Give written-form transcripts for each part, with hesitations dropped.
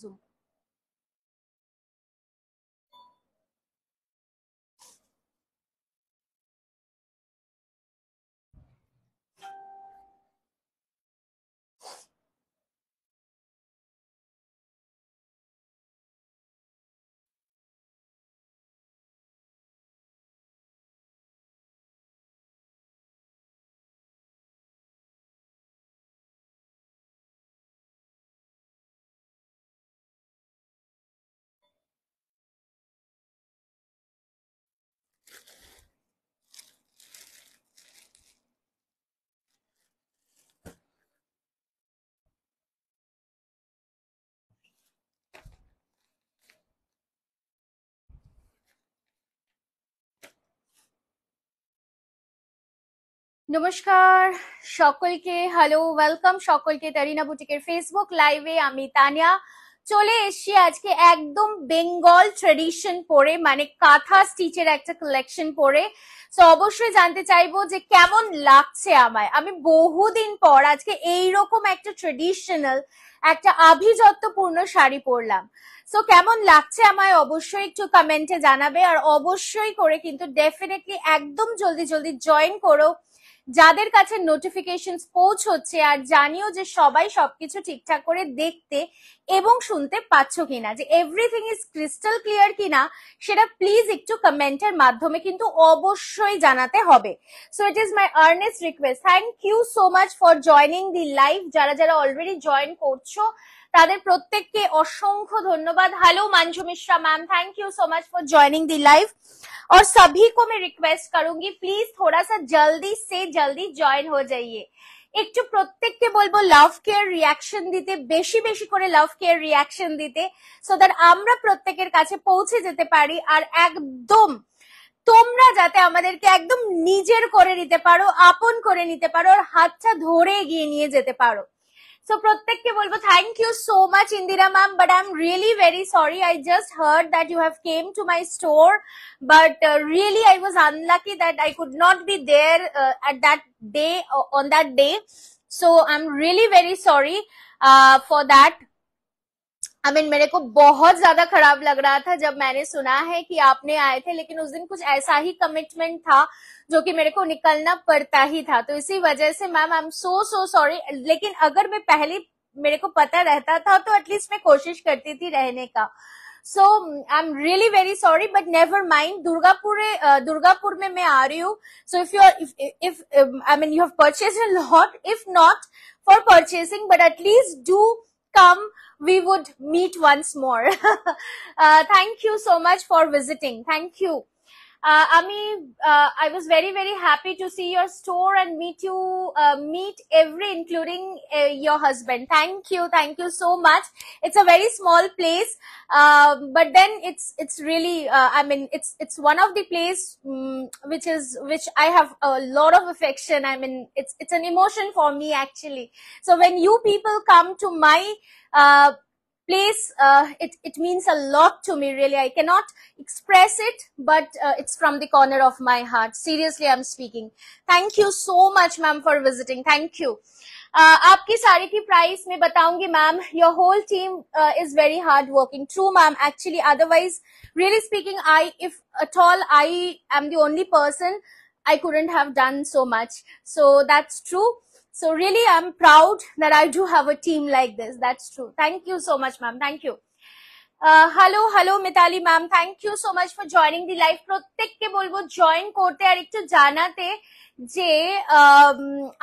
Zoom. নমস্কার সকলকে, hello, welcome সকলকে তারিনা বুটিকের ফেসবুক লাইভে। আমি তানিয়া চলে এসেছি আজকে একদম বেঙ্গল ট্রেডিশন পরে, মানে কাঁথা স্টিচের একটা কালেকশন পরে। তো অবশ্যই জানতে চাইবো যে কেমন লাগছে আমায়। আমি বহুদিন পর আজকে এইরকম একটা ট্রেডিশনাল, একটা আভিজাত্যপূর্ণ শাড়ি পরলাম। সো কেমন লাগছে আমায় অবশ্যই একটু কমেন্টে জানাবে, আর অবশ্যই করে কিন্তু ডেফিনেটলি একদম জলদি জলদি জয়েন করো যাদের কাছে নোটিফিকেশনস পৌঁছচ্ছে, আর জানিও যে সবাই সবকিছু ঠিকঠাক করে দেখতে এবং শুনতে পাচ্ছ কিনা, যে এভরিথিং ইজ ক্রিস্টাল ক্লিয়ার কিনা সেটা প্লিজ একটু কমেন্টের মাধ্যমে কিন্তু অবশ্যই জানাতে হবে। So it is my earnest request, thank you so much for joining the live. যারা যারা অলরেডি জয়েন করছো তাদের প্রত্যেককে অসংখ্য ধন্যবাদ। Hello Manju Mishra ma'am, thank you so much for joining the live. और सभी को मैं रिक्वेस्ट करूंगी प्लीज थोड़ा सा जल्दी से जल्दी ज्वाइन हो जाइए। একটু প্রত্যেককে বলবো লাভ কেয়ার রিয়াকশন দিতে, বেশি বেশি করে লাভ কেয়ার রিয়াকশন দিতে, সো দ্যাট আমরা প্রত্যেকের কাছে পৌঁছে যেতে পারি, আর একদম তোমরা যাতে আমাদেরকে একদম নিজের করে নিতে পারো, আপন করে নিতে পারো, আর হাতটা ধরে এগিয়ে নিয়ে যেতে পারো। So প্রত্যেককে বলবো thank you so much Indira ma'am, but I'm really very sorry. I just heard that you have came to my store, but really I was unlucky that I could not be there at that day, on that day. So I'm really very sorry for that. I mean, मेरे को बहुत ज्यादा खराब लग रहा था जब मैंने सुना है कि आपने आए थे, लेकिन उस दिन कुछ ऐसा ही कमिटमेंट था जो कि मेरे को निकलना पड़ता ही था, तो इसी वजह से ma'am I am so sorry. लेकिन अगर मैं पहले मेरे को पता रहता था तो एटलीस्ट मैं कोशिश करती थी रहने का। So I am really very sorry, but never mind. Durgapur में मैं आ रही हूँ। So if you are if I mean you have purchased a lot, if not for purchasing, but at least do come, we would meet once more. Thank you so much for visiting. Thank you. I was very very happy to see your store and meet you, meet including your husband. Thank you so much. It's a very small place, but then it's really I mean it's one of the place which I have a lot of affection. I mean it's an emotion for me actually. So when you people come to my place, it means a lot to me, really. I cannot express it, but it's from the corner of my heart. Seriously, I'm speaking. Thank you so much ma'am for visiting. Thank you. आपकी साड़ी की price मैं बताऊंगी ma'am. Your whole team is very hard working. True ma'am, actually, otherwise really speaking, if at all I am the only person, I couldn't have done so much. So that's true. So really I'm proud that I do have a team like this. That's true. Thank you so much ma'am. Thank you. Hello Mitali ma'am, thank you so much for joining the live. প্রত্যেককে বলবো join করতে আর একটু জানাতে যে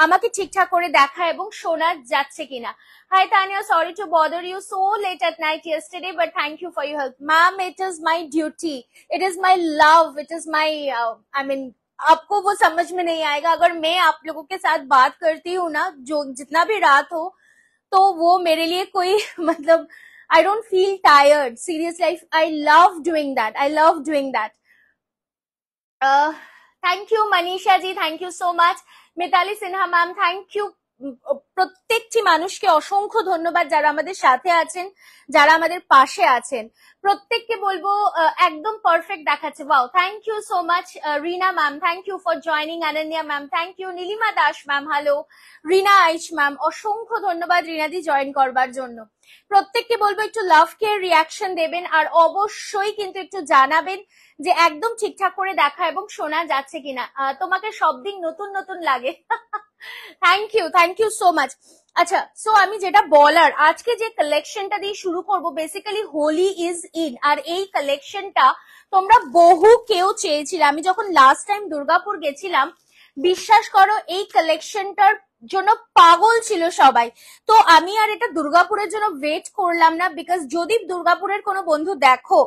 আমাকে ঠিকঠাক করে দেখা এবং শোনা যাচ্ছে কিনা। Hi Tanya, sorry to bother you so late at night yesterday, but thank you for your help. Ma'am, it is my duty, it is my love, it is my I mean आपको वो समझ में नहीं आएगा अगर मैं आप लोगों के साथ बात करती हूँ ना, जो जितना भी रात हो, तो वो मेरे लिए कोई मतलब I don't feel tired. Seriously, I love doing that. I love doing that. Thank you Manisha ji, thank you so much. Mitali Sinha ma'am, thank you প্রত্যেকটি মানুষকে অসংখ্য ধন্যবাদ যারা আমাদের সাথে আছেন, যারা আমাদের পাশে আছেন। প্রত্যেককে বলবো একদম পারফেক্ট দেখাচ্ছে। Wow, thank you so much Rina ma'am, thank you for joining. Ananya ma'am thank you. Nilima Das ma'am hello. Rina Aich ma'am অসংখ্য ধন্যবাদ রিনাদি জয়েন করবার জন্য। প্রত্যেককে বলবো একটু লাভ কেয়ার রিয়াকশন দেবেন, আর অবশ্যই কিন্তু একটু জানাবেন যে একদম ঠিকঠাক করে দেখা এবং শোনা যাচ্ছে কিনা। তোমাকে সব দিন নতুন নতুন লাগে। Thank you so much. আচ্ছা, সো আমি যেটা বলার, আজকে যে কালেকশনটা দিয়ে শুরু করব, বেসিক্যালি হোলি ইজ ইন, আর এই কালেকশনটা তোমরা বহু কেউ চেয়েছিলে। আমি যখন লাস্ট টাইম দুর্গাপুর গেছিলাম, বিশ্বাস করো এই কালেকশনটার জন্য পাগল ছিল সবাই। তো আমি আর এটা দুর্গাপুরের জন্য ওয়েট করলাম না, বিকজ যদি দুর্গাপুরের কোনো বন্ধু দেখো,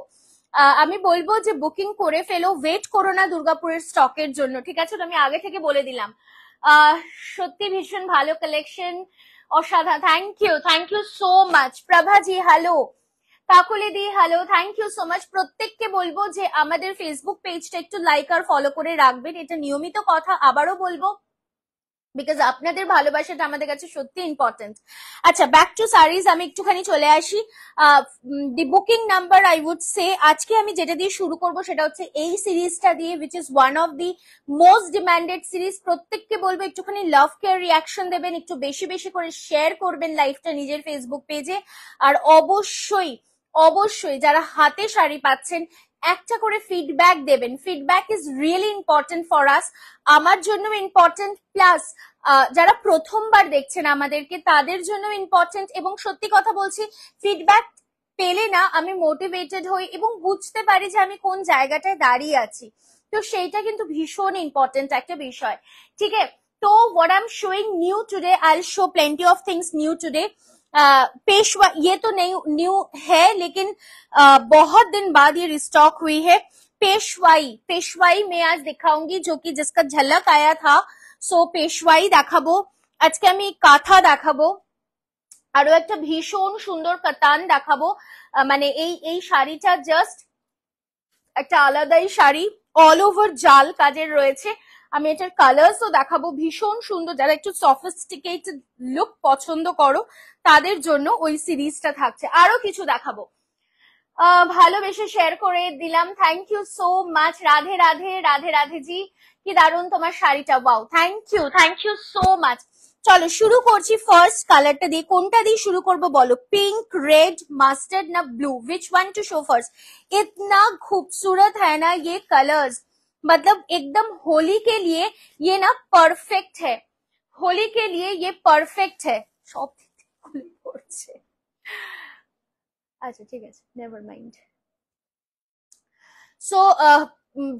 আমি বলবো যে বুকিং করে ফেলো, ওয়েট করো না দুর্গাপুরের স্টকের জন্য, ঠিক আছে? তো আমি আগে থেকে বলে দিলাম। সত্যি ভীষণ ভালো কালেকশন, অসাধারণ। Thank you so much. Prabhaji hello, Kakuli দি hello, thank you so much. প্রত্যেককে বলবো যে আমাদের ফেসবুক পেজটা একটু লাইক আর ফলো করে রাখবেন, এটা নিয়মিত কথা, আবারও বলবো, বিকজ আপনাদের ভালোবাসাটা আমাদের কাছে সত্যি ইম্পর্টেন্ট। আচ্ছা, ব্যাক টু সারিজ, আমি একটুখানি চলে আসি। The booking number I would say, আজকে আমি যেটা দিয়ে শুরু করব সেটা হচ্ছে এই সিরিজটা দিয়ে, which is one of the most demanded series. প্রত্যেককে বলবো একটুখানি লাভ কেয়ার রিয়াকশন দেবেন, একটু বেশি বেশি করে শেয়ার করবেন লাইভটা নিজের ফেসবুক পেজে, আর অবশ্যই অবশ্যই যারা হাতে শাড়ি পাচ্ছেন একটা করে ফিডব্যাক দেবেন। Feedback is really important for us, আমার জন্য ইম্পর্টেন্ট, প্লাস যারা প্রথমবার দেখছেন আমাদেরকে তাদের জন্য ইম্পর্টেন্ট। এবং সত্যি কথা বলছি, ফিডব্যাক পেলে না আমি মোটিভেটেড হই এবং বুঝতে পারি যে আমি কোন জায়গাটায় দাঁড়িয়ে আছি, তো সেইটা কিন্তু ভীষণ ইম্পর্টেন্ট একটা বিষয়, ঠিক আছে? তো what I'm showing new today, I'll show plenty of things new today. Peshwa ये तो न्यू है, लेकिन बहुत दिन बाद ये रिस्टॉक हुई है। पेशवाई में आज दिखाऊंगी, जो कि जिसका झलक आया था। सो पेशवाई দেখাবো আজকে, আমি কাঁথা দেখাবো, আরো একটা ভীষণ সুন্দর কাতান দেখাবো। মানে এই শাড়িটা জাস্ট একটা আলাদাই শাড়ি, অল ওভার জাল কাজের রয়েছে। আমি এটার কালার্সও দেখাবো, ভীষণ সুন্দর। যারা একটু সফিস্টিকেটেড লুক পছন্দ করো তাদের জন্য ওই সিরিজটা থাকছে। আরো কিছু দেখাবো, ভালোবেসে শেয়ার করে দিলাম। Thank you so much. Radhe Radhe, Radhe Radhe ji, কি দারুণ তোমার শাড়িটা, wow, thank you so much. চলো শুরু করছি ফার্স্ট কালারটা দিয়ে। কোনটা দিয়ে শুরু করবো বলো? पिंक, रेड, मस्टर्ड ना blue? Which one two show first? इतना खूबसूरत है ना ये कलर्स, मतलब एकदम होली के लिए ये ना परफेक्ट है, होली के लिए ये परफेक्ट है। সব খুলে পড়ছে, अच्छा ठीक है, नेवर माइंड। सो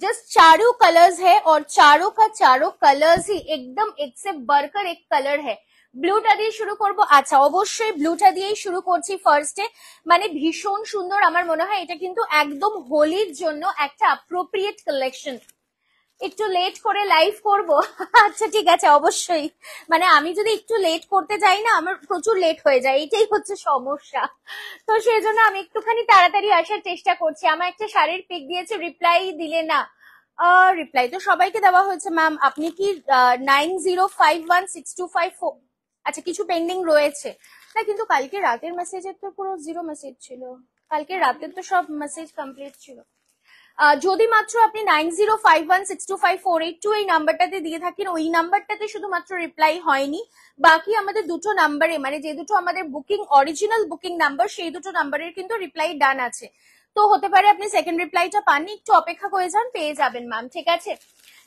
जस्ट चारों कलर्स है, और चारों का चारों कलर्स ही एकदम एक से बढ़कर एक कलर है। ব্লুটা দিয়ে শুরু করব। আচ্ছা, অবশ্যই ব্লুটা দিয়েই শুরু করছি ফার্স্টে। মানে ভীষণ সুন্দর, আমার মনে হয় এটা কিন্তু একদম হোলির জন্য একটা অ্যাপ্রোপ্রিয়েট কালেকশন। একটু লেট করে লাইভ করব? আচ্ছা ঠিক আছে, অবশ্যই। মানে আমি যদি একটু লেট করতে যাই না, আমার প্রচুর লেট হয়ে যায়, এটাই হচ্ছে সমস্যা। তো সেই জন্য আমি একটুখানি তাড়াতাড়ি আসার চেষ্টা করছি। আমার একটা শাড়ির পিক দিয়েছে, রিপ্লাই দিলে না। রিপ্লাই তো সবাইকে দেওয়া হয়েছে ম্যাম। আপনি কি 90516254, আচ্ছা কিছু পেন্ডিং রয়েছে না, কিন্তু কালকে রাতের মেসেজের তো পুরো জিরো মেসেজ ছিল, কালকে রাতের তো সব মেসেজ কমপ্লিট ছিল। যদি মাত্র আপনি 9051625482 এই নাম্বারটাতে দিয়ে থাকেন, ওই নাম্বারটাতে শুধুমাত্র রিপ্লাই হয়নি, বাকি আমাদের দুটো নাম্বারে, মানে যে দুটো আমাদের বুকিং অরিজিনাল বুকিং নাম্বার, সেই দুটো নাম্বারের কিন্তু রিপ্লাই ডান আছে। তো হতে পারে আপনি সেকেন্ড রিপ্লাইটা পাননি, একটু অপেক্ষা করে যান, পেয়ে যাবেন ম্যাম, ঠিক আছে?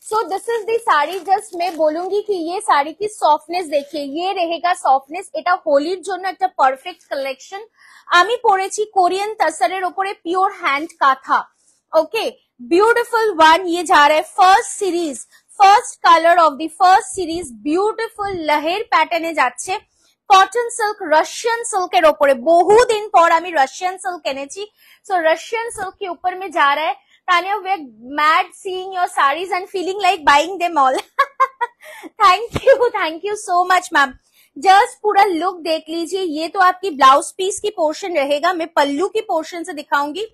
So this is the sari. Just मैं बोलूंगी कि ये साड़ी की सॉफ्टनेस देखिए, ये रहेगा सॉफ्टनेस। এটা হোলির জন্য একটা পারফেক্ট কালেকশন। আমি পরেছি কোরিয়ান তাসারের উপরে pure hand kantha. Okay, beautiful one. ये जा रहा है first series, first colour of the first series, beautiful लहेर पैटर्ने যাচ্ছে। কটন সিল্ক, রাশিয়ান সিল্কের উপরে। বহুদিন পর আমি রাশিয়ান সিল্ক এনেছি, সো রাশিয়ান সিল্ক के ऊपर में जा रहा है। Tanya, we're mad seeing your sarees and feeling like buying them all. thank you so much ma'am. Just पूरा लुक देख लीजिए। ये तो आपकी ब्लाउज पीस की पोर्शन रहेगा, मैं पल्लू की पोर्शन से दिखाऊंगी।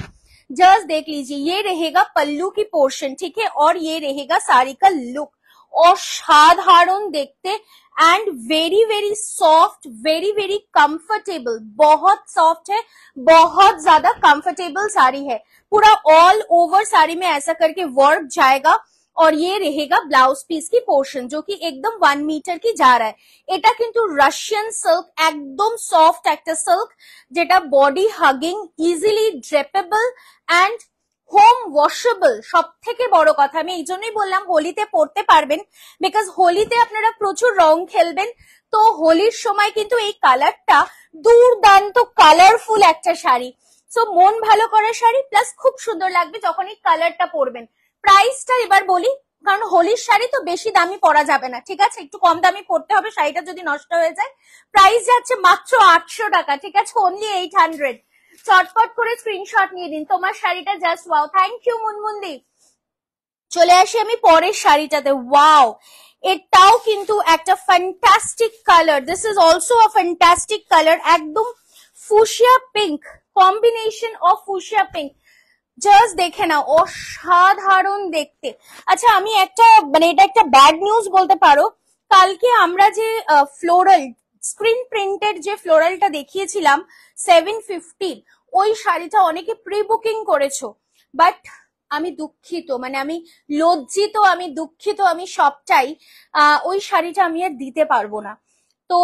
जस्ट देख लीजिए, ये रहेगा पल्लू की पोर्शन, ठीक है, और ये रहेगा साड़ी का लुक। অসাধারণ দেখতে and very very soft, very very comfortable, बहुत सॉफ्ट है, बहुत ज्यादा कंफर्टेबल साड़ी है। पूरा ऑल ओवर साड़ी में ऐसा करके वर्क जाएगा और ये रहेगा ब्लाउज पीस की पोर्शन जो कि एकदम 1 मीटर की जा रहा है। এটা কিন্তু রাশিয়ান সিল্ক, একদম সফট একটা সিল্ক যেটা body hugging, easily drapeable and home washable. সব থেকে বড় কথা আমি এই জন্যই বললাম হোলিতে পরতে পারবেন, বিকজ হোলিতে আপনারা প্রচুর রং খেলবেন, তো হোলির সময় কিন্তু এই কালারটা দুর্দান্ত কালারফুল একটা শাড়ি। সো মন ভালো করা শাড়ি, প্লাস খুব সুন্দর লাগবে যখন এই কালারটা পরবেন। প্রাইসটা এবার বলি, কারণ হোলির শাড়ি তো বেশি দামি পরা যাবে না, ঠিক আছে, একটু কম দামি পড়তে হবে শাড়িটা যদি নষ্ট হয়ে যায়। প্রাইস যাচ্ছে মাত্র 800 টাকা, ঠিক আছে, অনলি 800। চটপট করে স্ক্রিনশট নিয়ে দিন, তোমার শাড়িটা জাস্ট ওয়াও। থ্যাংক ইউ মুনমুন্দি। চলে আসি আমি পরের শাড়িটাতে। ওয়াও, এটাও কিন্তু একটা fantastic colour, this is also a fantastic colour, একদম fuchsia pink, combination of fuchsia pink, just দেখে না অসাধারণ দেখতে। আচ্ছা আমি একটা মানে এটা একটা ব্যাড নিউজ বলতে পারো, কালকে আমরা যে ফ্লোরাল স্ক্রিন প্রিন্টেড যে ফ্লোরালটা দেখিয়েছিলাম 750, ওই শাড়িটা অনেকে প্রি বুকিং করেছো, বাট আমি দুঃখিত, মানে আমি লজ্জিত, আমি দুঃখিত, আমি সবটাই, ওই শাড়িটা আমি আর দিতে পারবো না। তো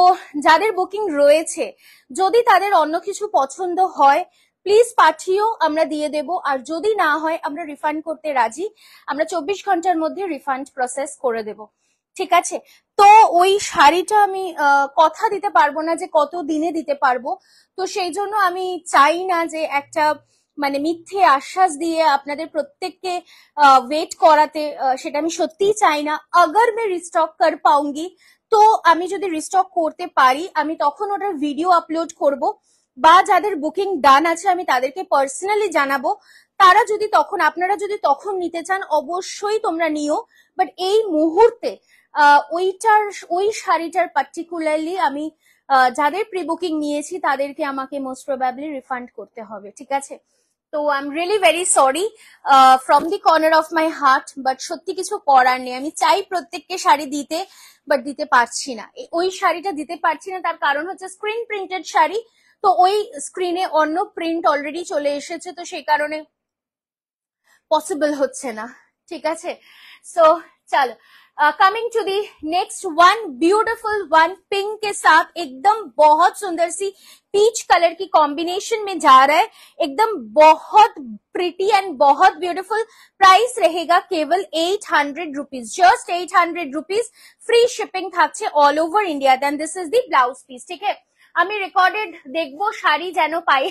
যাদের বুকিং রয়েছে, যদি তাদের অন্য কিছু পছন্দ হয় প্লিজ পাঠিও, আমরা দিয়ে দেব, আর যদি না হয় আমরা রিফান্ড করতে রাজি, আমরা 24 ঘন্টার মধ্যে রিফান্ড প্রসেস করে দেব, ঠিক আছে। তো ওই শাড়িটা আমি কথা দিতে পারবো না যে কত দিনে দিতে পারবো, তো সেই জন্য আমি চাই না যে একটা মানে মিথ্যে আশ্বাস দিয়ে আপনাদের প্রত্যেককে ওয়েট করাতে, সেটা আমি সত্যিই চাই না। अगर मैं रिस्टॉक कर पाऊंगी, তো আমি যদি রিস্টক করতে পারি আমি তখন ওটার ভিডিও আপলোড করব, বা যাদের বুকিং ডান আছে আমি তাদেরকে পার্সোনালি জানাবো, তারা যদি তখন, আপনারা যদি তখন নিতে চান অবশ্যই তোমরা নিও, বাট এই মুহূর্তে ওই শাড়িটার পার্টিকুলারলি আমি যাদের প্রি বুকিং নিয়েছি তাদেরকে আমাকে মোস্ট প্রবাবলি রিফান্ড করতে হবে, ঠিক আছে। তো I am really very sorry from the corner of my heart, but সত্যি কিছু করার নেই, আমি চাই প্রত্যেককে শাড়ি দিতে, বাট দিতে পারছি না। ওই শাড়িটা দিতে পারছি না, তার কারণ হচ্ছে স্ক্রিন প্রিন্টেড শাড়ি, তো ওই স্ক্রিনে অন্য প্রিন্ট অলরেডি চলে এসেছে, তো সেই কারণে পসিবল হচ্ছে না, ঠিক আছে। সো চলো, coming to the next one, beautiful one, pink के साथ एकदम बहुत सुंदर सी पीच कलर की कॉम्बिनेशन में जा रहा है, एकदम बहुत प्रिटी एंड बहुत ब्यूटिफुल। प्राइस रहेगा केवल 800 rupees, just 800 rupees, free shipping থাকছে all over India. Then this is the blouse piece, ঠিক আছে। আমি রেকর্ডেড দেখবো শাড়ি যেন পাই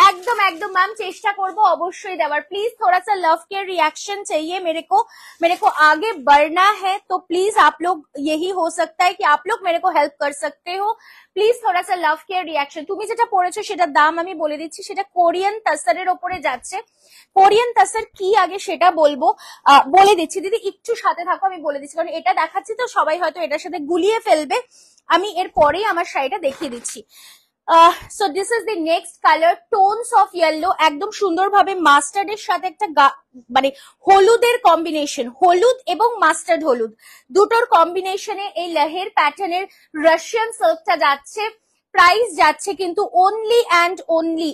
একদম একদম ম্যাম চেষ্টা করবো অবশ্যই দেওয়ার। प्लीज थोड़ा सा लव केयर रिएक्शन चाहिए मेरे को आगे बढ़ना है, तो प्लीज आप लोग, यही हो सकता है कि आप लोग मेरे को हेल्प कर सकते हो, প্লিজ थोड़ा सा लव केयर रिएक्शन। তুমি যেটা পড়েছো সেটার দাম আমি বলে দিচ্ছি, সেটা কোরিয়ান তাসারের ওপরে যাচ্ছে। কোরিয়ান তাসার কি আগে সেটা বলবো, বলে দিচ্ছি দিদি, একটু সাথে থাকো, আমি বলে দিচ্ছি, কারণ এটা দেখাচ্ছি তো সবাই হয়তো এটার সাথে গুলিয়ে ফেলবে, আমি এর পরেই আমার শাড়িটা দেখিয়ে দিচ্ছি। So this is the next colour, tones of yellow, একদম সুন্দরভাবে মাস্টার্ডের সাথে একটা মানে হলুদের কম্বিনেশন, হলুদ এবং মাস্টার্ড হলুদ দুটোর কম্বিনেশনে এই লেহের প্যাটার্নের রাশিয়ান সিল্কটা যাচ্ছে। প্রাইস যাচ্ছে কিন্তু only and only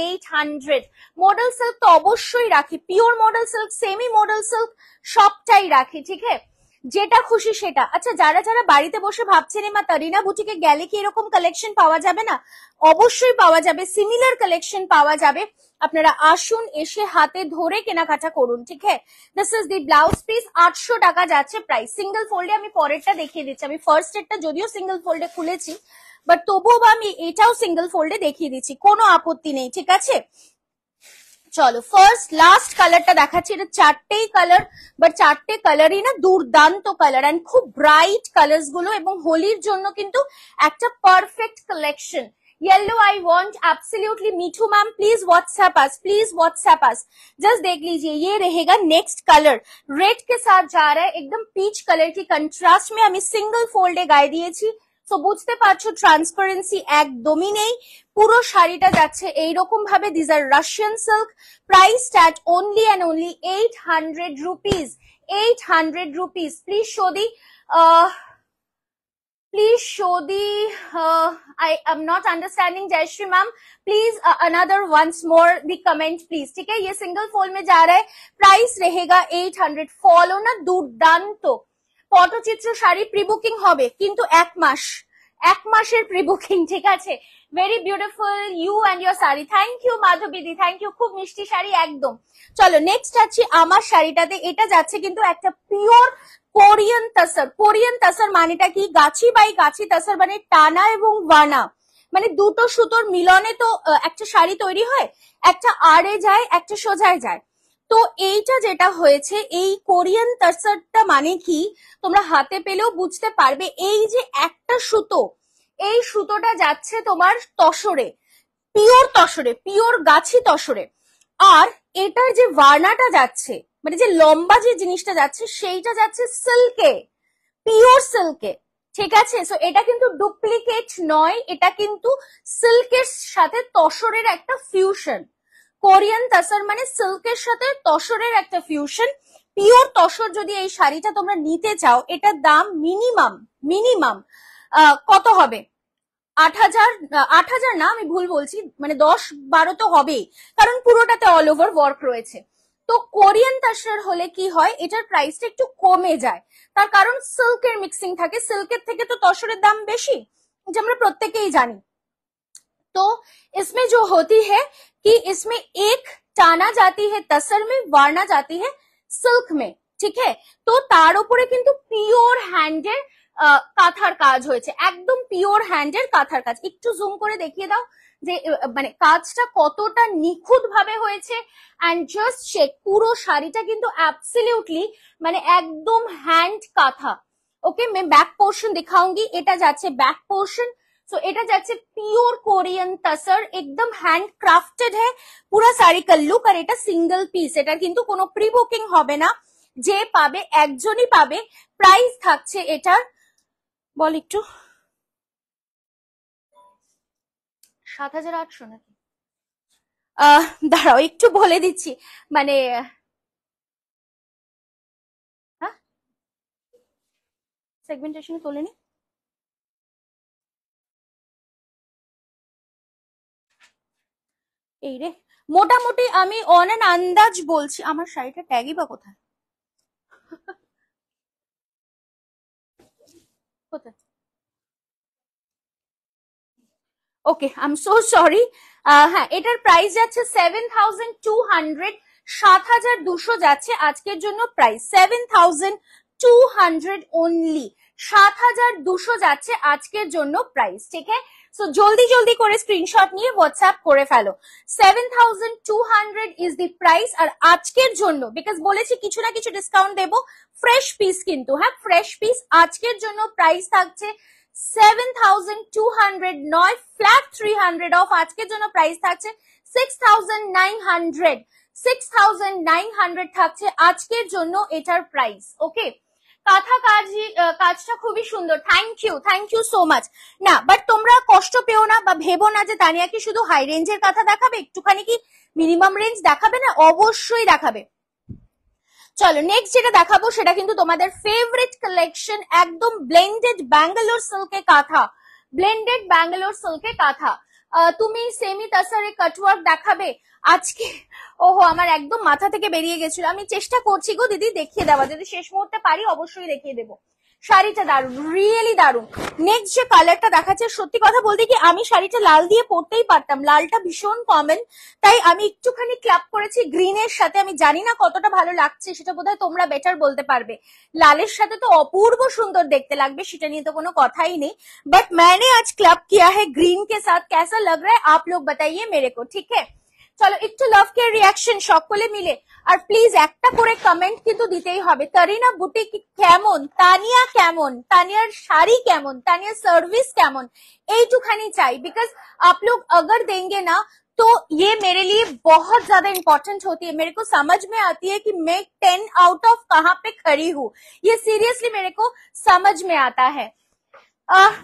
800। Model silk তো অবশ্যই রাখি, pure model silk, semi model silk, সবটাই রাখি, ঠিক আছে, যেটা খুশি সেটা। আচ্ছা যারা যারা বাড়িতে বসে ভাবছেন মা তারিনা বুটিকে গেলে কি এরকম কালেকশন পাওয়া যাবে না, অবশ্যই পাওয়া যাবে, সিমিলার কালেকশন পাওয়া যাবে, আপনারা আসুন, এসে হাতে ধরে কেনাকাটা করুন, ঠিক আছে। This is the blouse piece, 800 টাকা যাচ্ছে প্রাইস। সিঙ্গেল ফোল্ডে আমি পরেরটা দেখিয়ে দিচ্ছি, আমি ফার্স্ট এরটা যদিও সিঙ্গেল ফোল্ডে খুলেছি, বাট তবুও আমি এটাও সিঙ্গেল ফোল্ডে দেখিয়ে দিচ্ছি, কোনো আপত্তি নেই, ঠিক আছে। চলো ফার্স্ট লাস্ট কালারটা দেখাচ্ছি, এটা চারটেই কালার, বাট চারটে কালারই না দুর্দান্ত কালার এন্ড খুব ব্রাইট কালার্স গুলো, এবং হোলির জন্য কিন্তু একটা perfect collection. Yellow I want absolutely, Mithu ma'am please WhatsApp us, just देख लीजिए, ये रहेगा नेक्स्ट कलर, रेड के साथ जा रहा है, एकदम पीच कलर की कंट्रास्ट में আমি সিঙ্গেল ফোল্ডে গায়ে দিয়েছি। তো বুঝতে পারছো ট্রান্সপারেন্সি একদমই নেই, পুরো শাড়িটা যাচ্ছে এইরকম ভাবে। This are Russian silk, price start only and only 800 rupees, 800 rupees. Please show the I am not understanding Jayashri ma'am. Please another once more the comment please. ठीक है, ये सिंगल फोल्ड में जा रहा है, प्राइस रहेगा 800. फॉलो ना দুর্দান্ত পটচিত্র শাড়ি প্রি বুকিং হবে কিন্তু এক মাসের প্রি বুকিং, ঠিক আছে? Very beautiful you and your sari. Thank you মাধবীদি, থ্যাংক ইউ, খুব মিষ্টি শাড়ি একদম। চলো নেক্সট আছে আমার শাড়িটাতে, এটা যাচ্ছে কিন্তু একটা পিওর কোরিয়ান তাসার। কোরিয়ান তাসার মানেটা কি? গাছি বাই গাছি তাসার মানে টানা এবং বানা, মানে দুটো সুতোর মিলনে তো একটা শাড়ি তৈরি হয়, একটা আড়ে যায় একটা সোজায় যায়। তো এইটা যেটা হয়েছে, এই কোরিয়ান তাসারটা মানে কি তোমরা হাতে পেলেও বুঝতে পারবে। এই যে একটা সুতো, এই সুতোটা যাচ্ছে তোমার তসরে, পিওর গাছি তসরে, আর এটার যে ভার্নাটা যাচ্ছে মানে যে লম্বা যে জিনিসটা যাচ্ছে সেইটা যাচ্ছে সিল্কে, পিওর সিল্কে, ঠিক আছে? সো এটা কিন্তু ডুপ্লিকেট নয়, এটা কিন্তু সিল্কের সাথে তসরের একটা ফিউশন। কোরিয়ান তাসার মানে সিল্কের সাথে তসরের একটা ফিউশন। পিওর তসর যদি এই শাড়িটা তোমরা নিতে চাও, এটার দাম মিনিমাম কত হবে? 8,000 না, আমি ভুল বলছি, মানে 10-12 তো হবেই, কারণ পুরোটাতে অল ওভার ওয়ার্ক রয়েছে। তো কোরিয়ান তাসার হলে কি হয়, এটার প্রাইসটা একটু কমে যায়, তার কারণ সিল্কের মিক্সিং থাকে, সিল্কের থেকে তো তসরের দাম বেশি, যে আমরা প্রত্যেকেই জানি। तो इसमें जो होती है कि इसमें एक टाना जाती है तसर में, वारना जाती है सिल्क में, ঠিক है? তো তার উপরে কিন্তু পিওর হ্যান্ডের কাঁথার কাজ হয়েছে, একদম পিওর হ্যান্ডের কাঁথার কাজ। একটু জুম করে দেখিয়ে দাও যে মানে কাজটা কতটা নিখুঁত ভাবে হয়েছে। এন্ড জাস্ট চেক, পুরো শাড়িটা কিন্তু অ্যাবসলিউটলি মানে একদম হ্যান্ড কাঁথা। ওকে, मैं बैक पोर्शन दिखाऊंगी, এটা যাচ্ছে बैक पोर्शन। सो এটা যাচ্ছে পিওর কোরিয়ান তাসার, একদম হ্যান্ড ক্রাফটেড है পুরো শাড়ি का लुक। আর এটা সিঙ্গেল পিস, এটা কিন্তু কোনো প্রি বুকিং হবে না, যে পাবে একজনই পাবে। প্রাইস থাকছে এটার, বল একটু, 7,800 নাকি? দাঁড়াও একটু বলে দিচ্ছি, মানে হ্যাঁ সেগমেন্টেশন তোলেনি। এই রে, মোটামুটি আমি অন এন আন্দাজ বলছি। আমার শাড়িটা ট্যাগই বা কোথায়? কোথায়? ওকে, আই এম সো সরি। হ্যাঁ, এটার প্রাইস যাচ্ছে 7,200, 7,200 যাচ্ছে আজকের জন্য প্রাইস, 7,200 অনলি, 7,200 যাচ্ছে আজকের জন্য প্রাইস, ঠিক আছে? সো জলদি জলদি করে স্ক্রিনশট নিয়ে হোয়াটসঅ্যাপ করে ফেলো। 7,200 ইজ দি প্রাইস। আর আজকের জন্য, বিকজ বলেছি কিছু না কিছু ডিসকাউন্ট দেবো, ফ্রেশ পিস কিন্তু, হ্যাঁ ফ্রেশ পিস, আজকের জন্য প্রাইস থাকছে 7,200, নয় ফ্ল্যাট 300 অফ। আজকের জন্য প্রাইস থাকছে 6,900, 6,900 থাকছে আজকের জন্য এটার প্রাইস। ওকে, কাঁথা কাজটা খুবই সুন্দর, থ্যাংক ইউ সো মাচ। না বাট তোমরা কষ্ট পেও না বা ভেবো না যে তানিয়া কি শুধু হাই রেঞ্জের কাঁথা দেখাবে, একটুখানি কি মিনিমাম রেঞ্জ দেখাবে না? অবশ্যই দেখাবে। চলো নেক্সট যেটা দেখাবো সেটা কিন্তু তোমাদের ফেভারিট কালেকশন, একদম ব্লেন্ডেড ব্যাঙ্গালোর সিল্কে কাঁথা, ব্লেন্ডেড ব্যাঙ্গালোর সিল্কে কাঁথা। তুমি সেমি তাসারে কাটওয়ার্ক দেখাবে আজকে? ওহো, আমার একদম মাথা থেকে বেরিয়ে গেছিল, আমি চেষ্টা করছি গো দিদি দেখিয়ে দেওয়া, যদি শেষ মুহূর্তে পারি অবশ্যই দেখিয়ে দেবো। শাড়িটা দারুন, রিয়েলি দারুন। নেক্সট যে কালারটা দেখাচ্ছে, সত্যি কথা বলতে কি আমি শাড়িটা লাল দিয়ে পরতেই পারতাম, লালটা ভীষণ কমন, তাই আমি একটুখানি ক্লাব করেছি গ্রিনের সাথে। আমি জানি না কতটা ভালো লাগছে, সেটা বোধহয় তোমরা বেটার বলতে পারবে। লালের সাথে তো অপূর্ব সুন্দর দেখতে লাগবে, সেটা নিয়ে তো কোনো কথাই নেই, बट मैंने आज क्लब किया है ग्रीन के साथ। कैसा लग रहा है आप लोग बताइए मेरे को, ठीक है? চলো একটু লাভ কেয়ার রিয়াকশন সকলে মিলে, আর প্লিজ একটা করে কমেন্ট কিন্তু দিতেই হবে। তরিনা বুটিক কেমন, তানিয়া কেমন, তানিয়ার শাড়ি কেমন, তানিয়ার সার্ভিস কেমন, এইটুখানি চাই। बिकॉज आप लोग अगर देंगे ना तो ये मेरे लिए बहुत ज्यादा इंपॉर्टेंट होती है, मेरे को समझ में आती है कि मैं 10 आउट ऑफ कहाँ पे खड़ी हूँ, ये सीरियसली मेरे को समझ में आता है।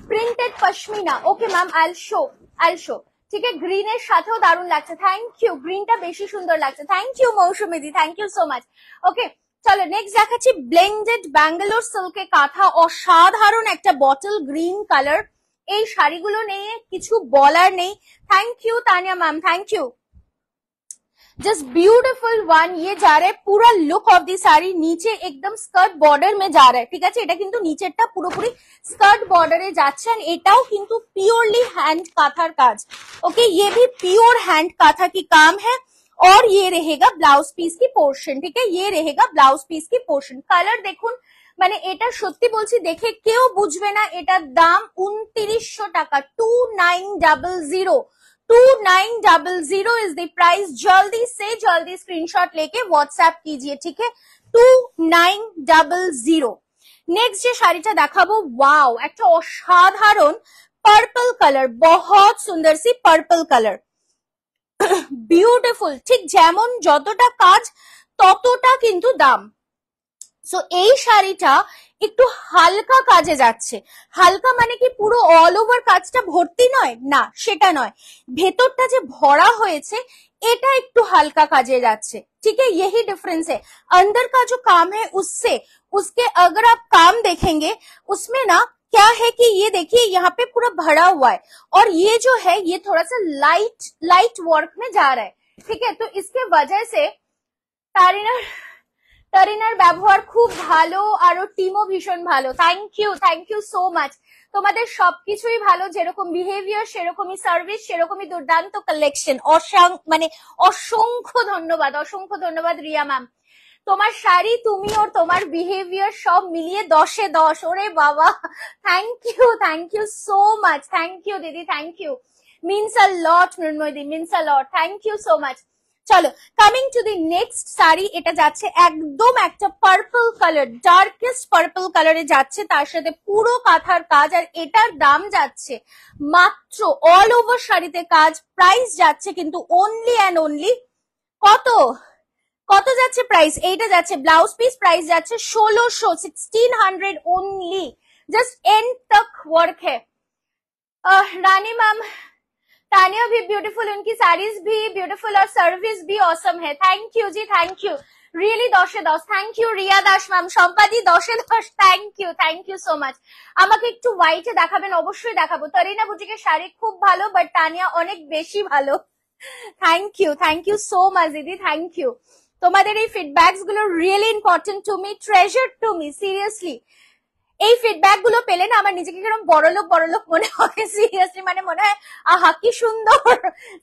প্রিন্টেড পশমিনা, ওকে ম্যাম, আইল শো, ঠিক আছে? গ্রিনের সাথেও দারুণ লাগছে, থ্যাংক ইউ, গ্রিনটা বেশি সুন্দর লাগছে, থ্যাংক ইউ মৌসুমিদি, thank you so much. Okay, চলো নেক্সট দেখাচ্ছি ব্লেন্ডেড ব্যাঙ্গালোর সিল্কে কাঁথা, অসাধারণ একটা বটল গ্রিন কালার। এই শাড়িগুলো নিয়ে কিছু বলার নেই। Thank you Tania ma'am, thank you. Just beautiful one. ये जा रहा है पूरा लुक ऑफ दी साड़ी, नीचे एकदम स्कर्ट बॉर्डर में जा रहा है, ঠিক আছে? এটা কিন্তু নিচেরটা পুরোপুরি স্কার্ট বর্ডারে যাচ্ছে, আর এটাও কিন্তু পিওরলি হ্যান্ড কাঁথার কাজ। ओके, ये भी प्योर हैंड काथा की काम है, और ये रहेगा ब्लाउज पीस की पोर्शन, ठीक है? ये रहेगा ब्लाउज पीस की पोर्शन। কালার দেখুন, মানে এটা সত্যি বলছি দেখে কেউ বুঝবে না এটার দাম 2900 টাকা। 2900 2900 इज द प्राइस। जल्दी से जल्दी स्क्रीनशॉट लेके व्हाट्सएप कीजिए, ठीक है? 2900। नेक्स्ट যে শাড়িটা দেখাবো, ওয়াও, একটা অসাধারণ পার্পল কালার, বহুত সুন্দর সি পার্পল কালার, বিউটিফুল। ঠিক যেমন যতটা কাজ ততটা কিন্তু দাম। সো এই শাড়িটা একটু হালকা কাজে যাচ্ছে। হালকা মানে কি পুরো অল ওভার কাজটা ভর্তি নয়, না সেটা নয়, ভেতরটা যে ভরা হয়েছে এটা একটু হালকা কাজে যাচ্ছে, ठीक है? यही डिफरेंस है। अंदर का जो काम है उससे उसके अगर आप काम देखेंगे उसमें ना क्या है कि ये देखिए यहाँ पे पूरा भरा हुआ है, और ये जो है ये थोड़ा सा लाइट वर्क में जा रहा है, ठीक है? तो इसके वजह से তারিনার ব্যবহার খুব ভালো, আর টিমও ভীষণ ভালো। Thank you so much. তোমাদের সবকিছুই ভালো, যেরকম বিহেভিয়ার সেরকমই সার্ভিস, সেরকমই দুর্দান্ত কালেকশন। মানে অসংখ্য ধন্যবাদ রিয়া ম্যাম। তোমার শাড়ি, তুমি और তোমার বিহেভিয়ার সব মিলিয়ে 10-এ 10। ওরে বাবা, thank you so much. Thank you দিদি, thank you, means a lot মৃন্ময়দি, means a lot. Thank you so much. চলো coming to the next sari, এটা যাচ্ছে একদম একটা পার্পল কালার, ডার্কেস্ট পার্পল কালারে যাচ্ছে, তার সাথে পুরো কাঁথার কাজ, আর এটার দাম যাচ্ছে মাত্র, অল ওভার শাড়িতে কাজ, প্রাইস যাচ্ছে কিন্তু অনলি অ্যান্ড অনলি কত যাচ্ছে প্রাইস? এইটা যাচ্ছে ব্লাউজ পিস, প্রাইস যাচ্ছে 1600 ओनली। जस्ट एंड तक वर्क है। रानी मैम, तानिया भी ब्यूटीफुल, उनकी साड़ीज भी ब्यूटीफुल और सर्विस भी ऑसम है। थैंक यू जी, थैंक यू, रियली 10-এ 10। Thank you Riya Das ma'am, সম্পাদি 10-এ 10। Thank you so much. আমাকে একটু হোয়াইটে দেখাবেন, অবশ্যই দেখাবো। তরিনা বুটিকের শাড়ি খুব ভালো, বাট তানিয়া অনেক বেশি ভালো। থ্যাংক ইউ সো মাচ দিদি, থ্যাংক ইউ। তোমাদের এই ফিডব্যাকস গুলো really important to me, treasure to me, seriously. এই ফিডব্যাক গুলো পেলে না আমার নিজেকে কিরকম বড়লোক মনে হয়, সিরিয়াসলি। মানে মনে হয় আহা কি সুন্দর,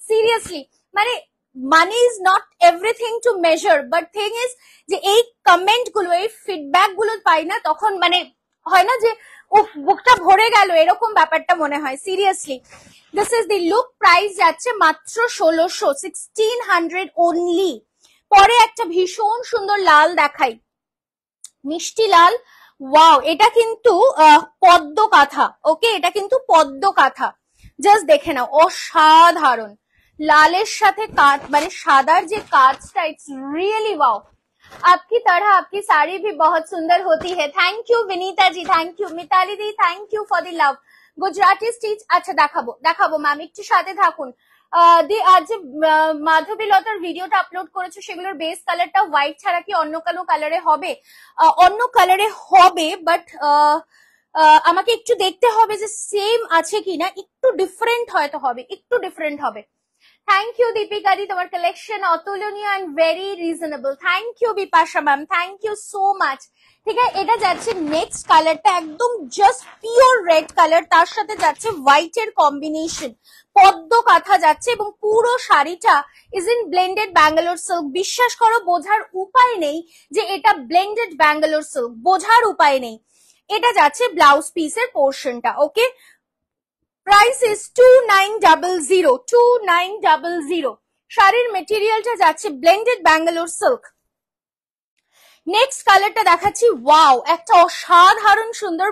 সিরিয়াসলি। মানে money is not everything to measure, but thing is যে এই কমেন্ট গুলো, এই ফিডব্যাক গুলো পাই না, তখন মানে হয় না যে ও বুকটা ভরে গেল, এরকম ব্যাপারটা মনে হয়, seriously. This is the look, price যাচ্ছে মাত্র 1600 ওনলি। পরে একটা ভীষণ সুন্দর লাল দেখাই, মিষ্টি লাল। ওয়াও, এটা কিন্তু পদ্ম কাঁথা। ওকে, এটা কিন্তু পদ্ম কাঁথা। জাস্ট দেখে নাও, অসাধারণ। লালের সাথে কাজ, মানে সাদার যে কাজটা, ইটস রিয়েলি ওয়াও। आपकी तरह आपकी साड़ी भी बहुत सुंदर होती है। Thank you Vinita ji, thank you Mitali di, thank you for the love. Gujarati stitch, আচ্ছা দেখাবো ম্যাম, একটু সাথে থাকুন। দি আজ যে মাধবী লতার ভিডিওটা আপলোড করেছো, সেগুলোর বেস কালারটা হোয়াইট ছাড়া কি অন্য কোনো কালারে হবে? অন্য কালারে হবে, বাট আমাকে একটু দেখতে হবে যে সেম আছে কিনা, একটু ডিফারেন্ট হয়তো হবে, একটু ডিফারেন্ট হবে। থ্যাংক ইউ দীপিকা দি, তোমার কালেকশন অতুলনীয় and very reasonable. Thank you Bipasha ma'am, thank you so much. ঠিক আছে, এটা যাচ্ছে নেক্সট কালারটা একদম জাস্ট পিওর রেড কালার, তার সাথে যাচ্ছে হোয়াইট এর কম্বিনেশন, পদ্ম কাঁথা যাচ্ছে, এবং পুরো শাড়িটা is in blended Bangalore silk. বিশ্বাস করো, বোঝার উপায় নেই যে এটা ব্লেন্ডেড ব্যাঙ্গালোর সিল্ক, বোঝার উপায় নেই। এটা যাচ্ছে ব্লাউজ পিসের পোর্শনটা। ওকে, প্রাইস ইজ 2900। শাড়ির মেটেরিয়ালটা যাচ্ছে ব্লেন্ডেড ব্যাঙ্গালোর সিল্ক। নেক্সট কালারটা দেখাচ্ছি, ওয়াও, একটা অসাধারণ সুন্দর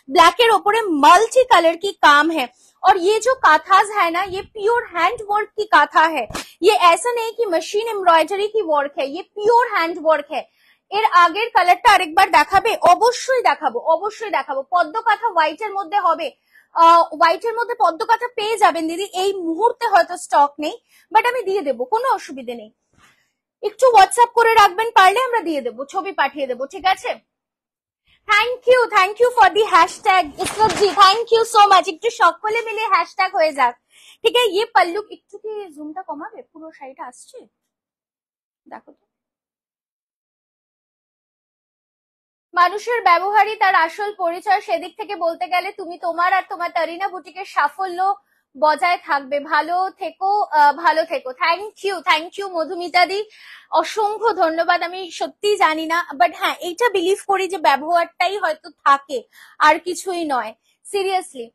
ब्लैक এর ওপরে मल्टी कलर की काम है, और ये जो काथाज है ना, ये प्योर हैंड वर्क की काथा है। ये ऐसा नहीं कि मशीन एम्ब्रॉयडरी की वर्क है, ये प्योर हैंड वर्क है। এর আগের কালারটা আরেকবার দেখাবে? অবশ্যই দেখাবো। পদ্ম কাঁথা হোয়াইটের মধ্যে হবে, হোয়াইটের মধ্যে পদ্ম কাঁথা পেয়ে যাবেন দিদি। এই মুহূর্তে হয়তো স্টক নেই, বাট আমি দিয়ে দেবো, কোনো অসুবিধে নেই। একটু হোয়াটসঅ্যাপ করে রাখবেন, পারলে আমরা দিয়ে দেবো, ছবি পাঠিয়ে দেবো, ঠিক আছে? Thank you for the hashtag Israt ji, thank you so much. একটু সকলে মিলে হ্যাশট্যাগ হয়ে যাক, ঠিক আছে? ইয়ে পল্লু, একটু কি জুমটা কমাবে? পুরো শাড়িটা আসছে, দেখো তো। মানুষের ব্যবহারই তার আসল পরিচয়, সেদিক থেকে বলতে গেলে তুমি তোমার আর তোমার তারিনা বুটিকের সাফল্য বজায় থাকবে। ভালো থেকো, ভালো থেকো। থ্যাংক ইউ মধুমিতা দি, অসংখ্য ধন্যবাদ। আমি সত্যি জানি না, বাট হ্যাঁ এইটা বিলিভ করি যে ব্যবহারটাই হয়তো থাকে, আর কিছুই নয়, seriously.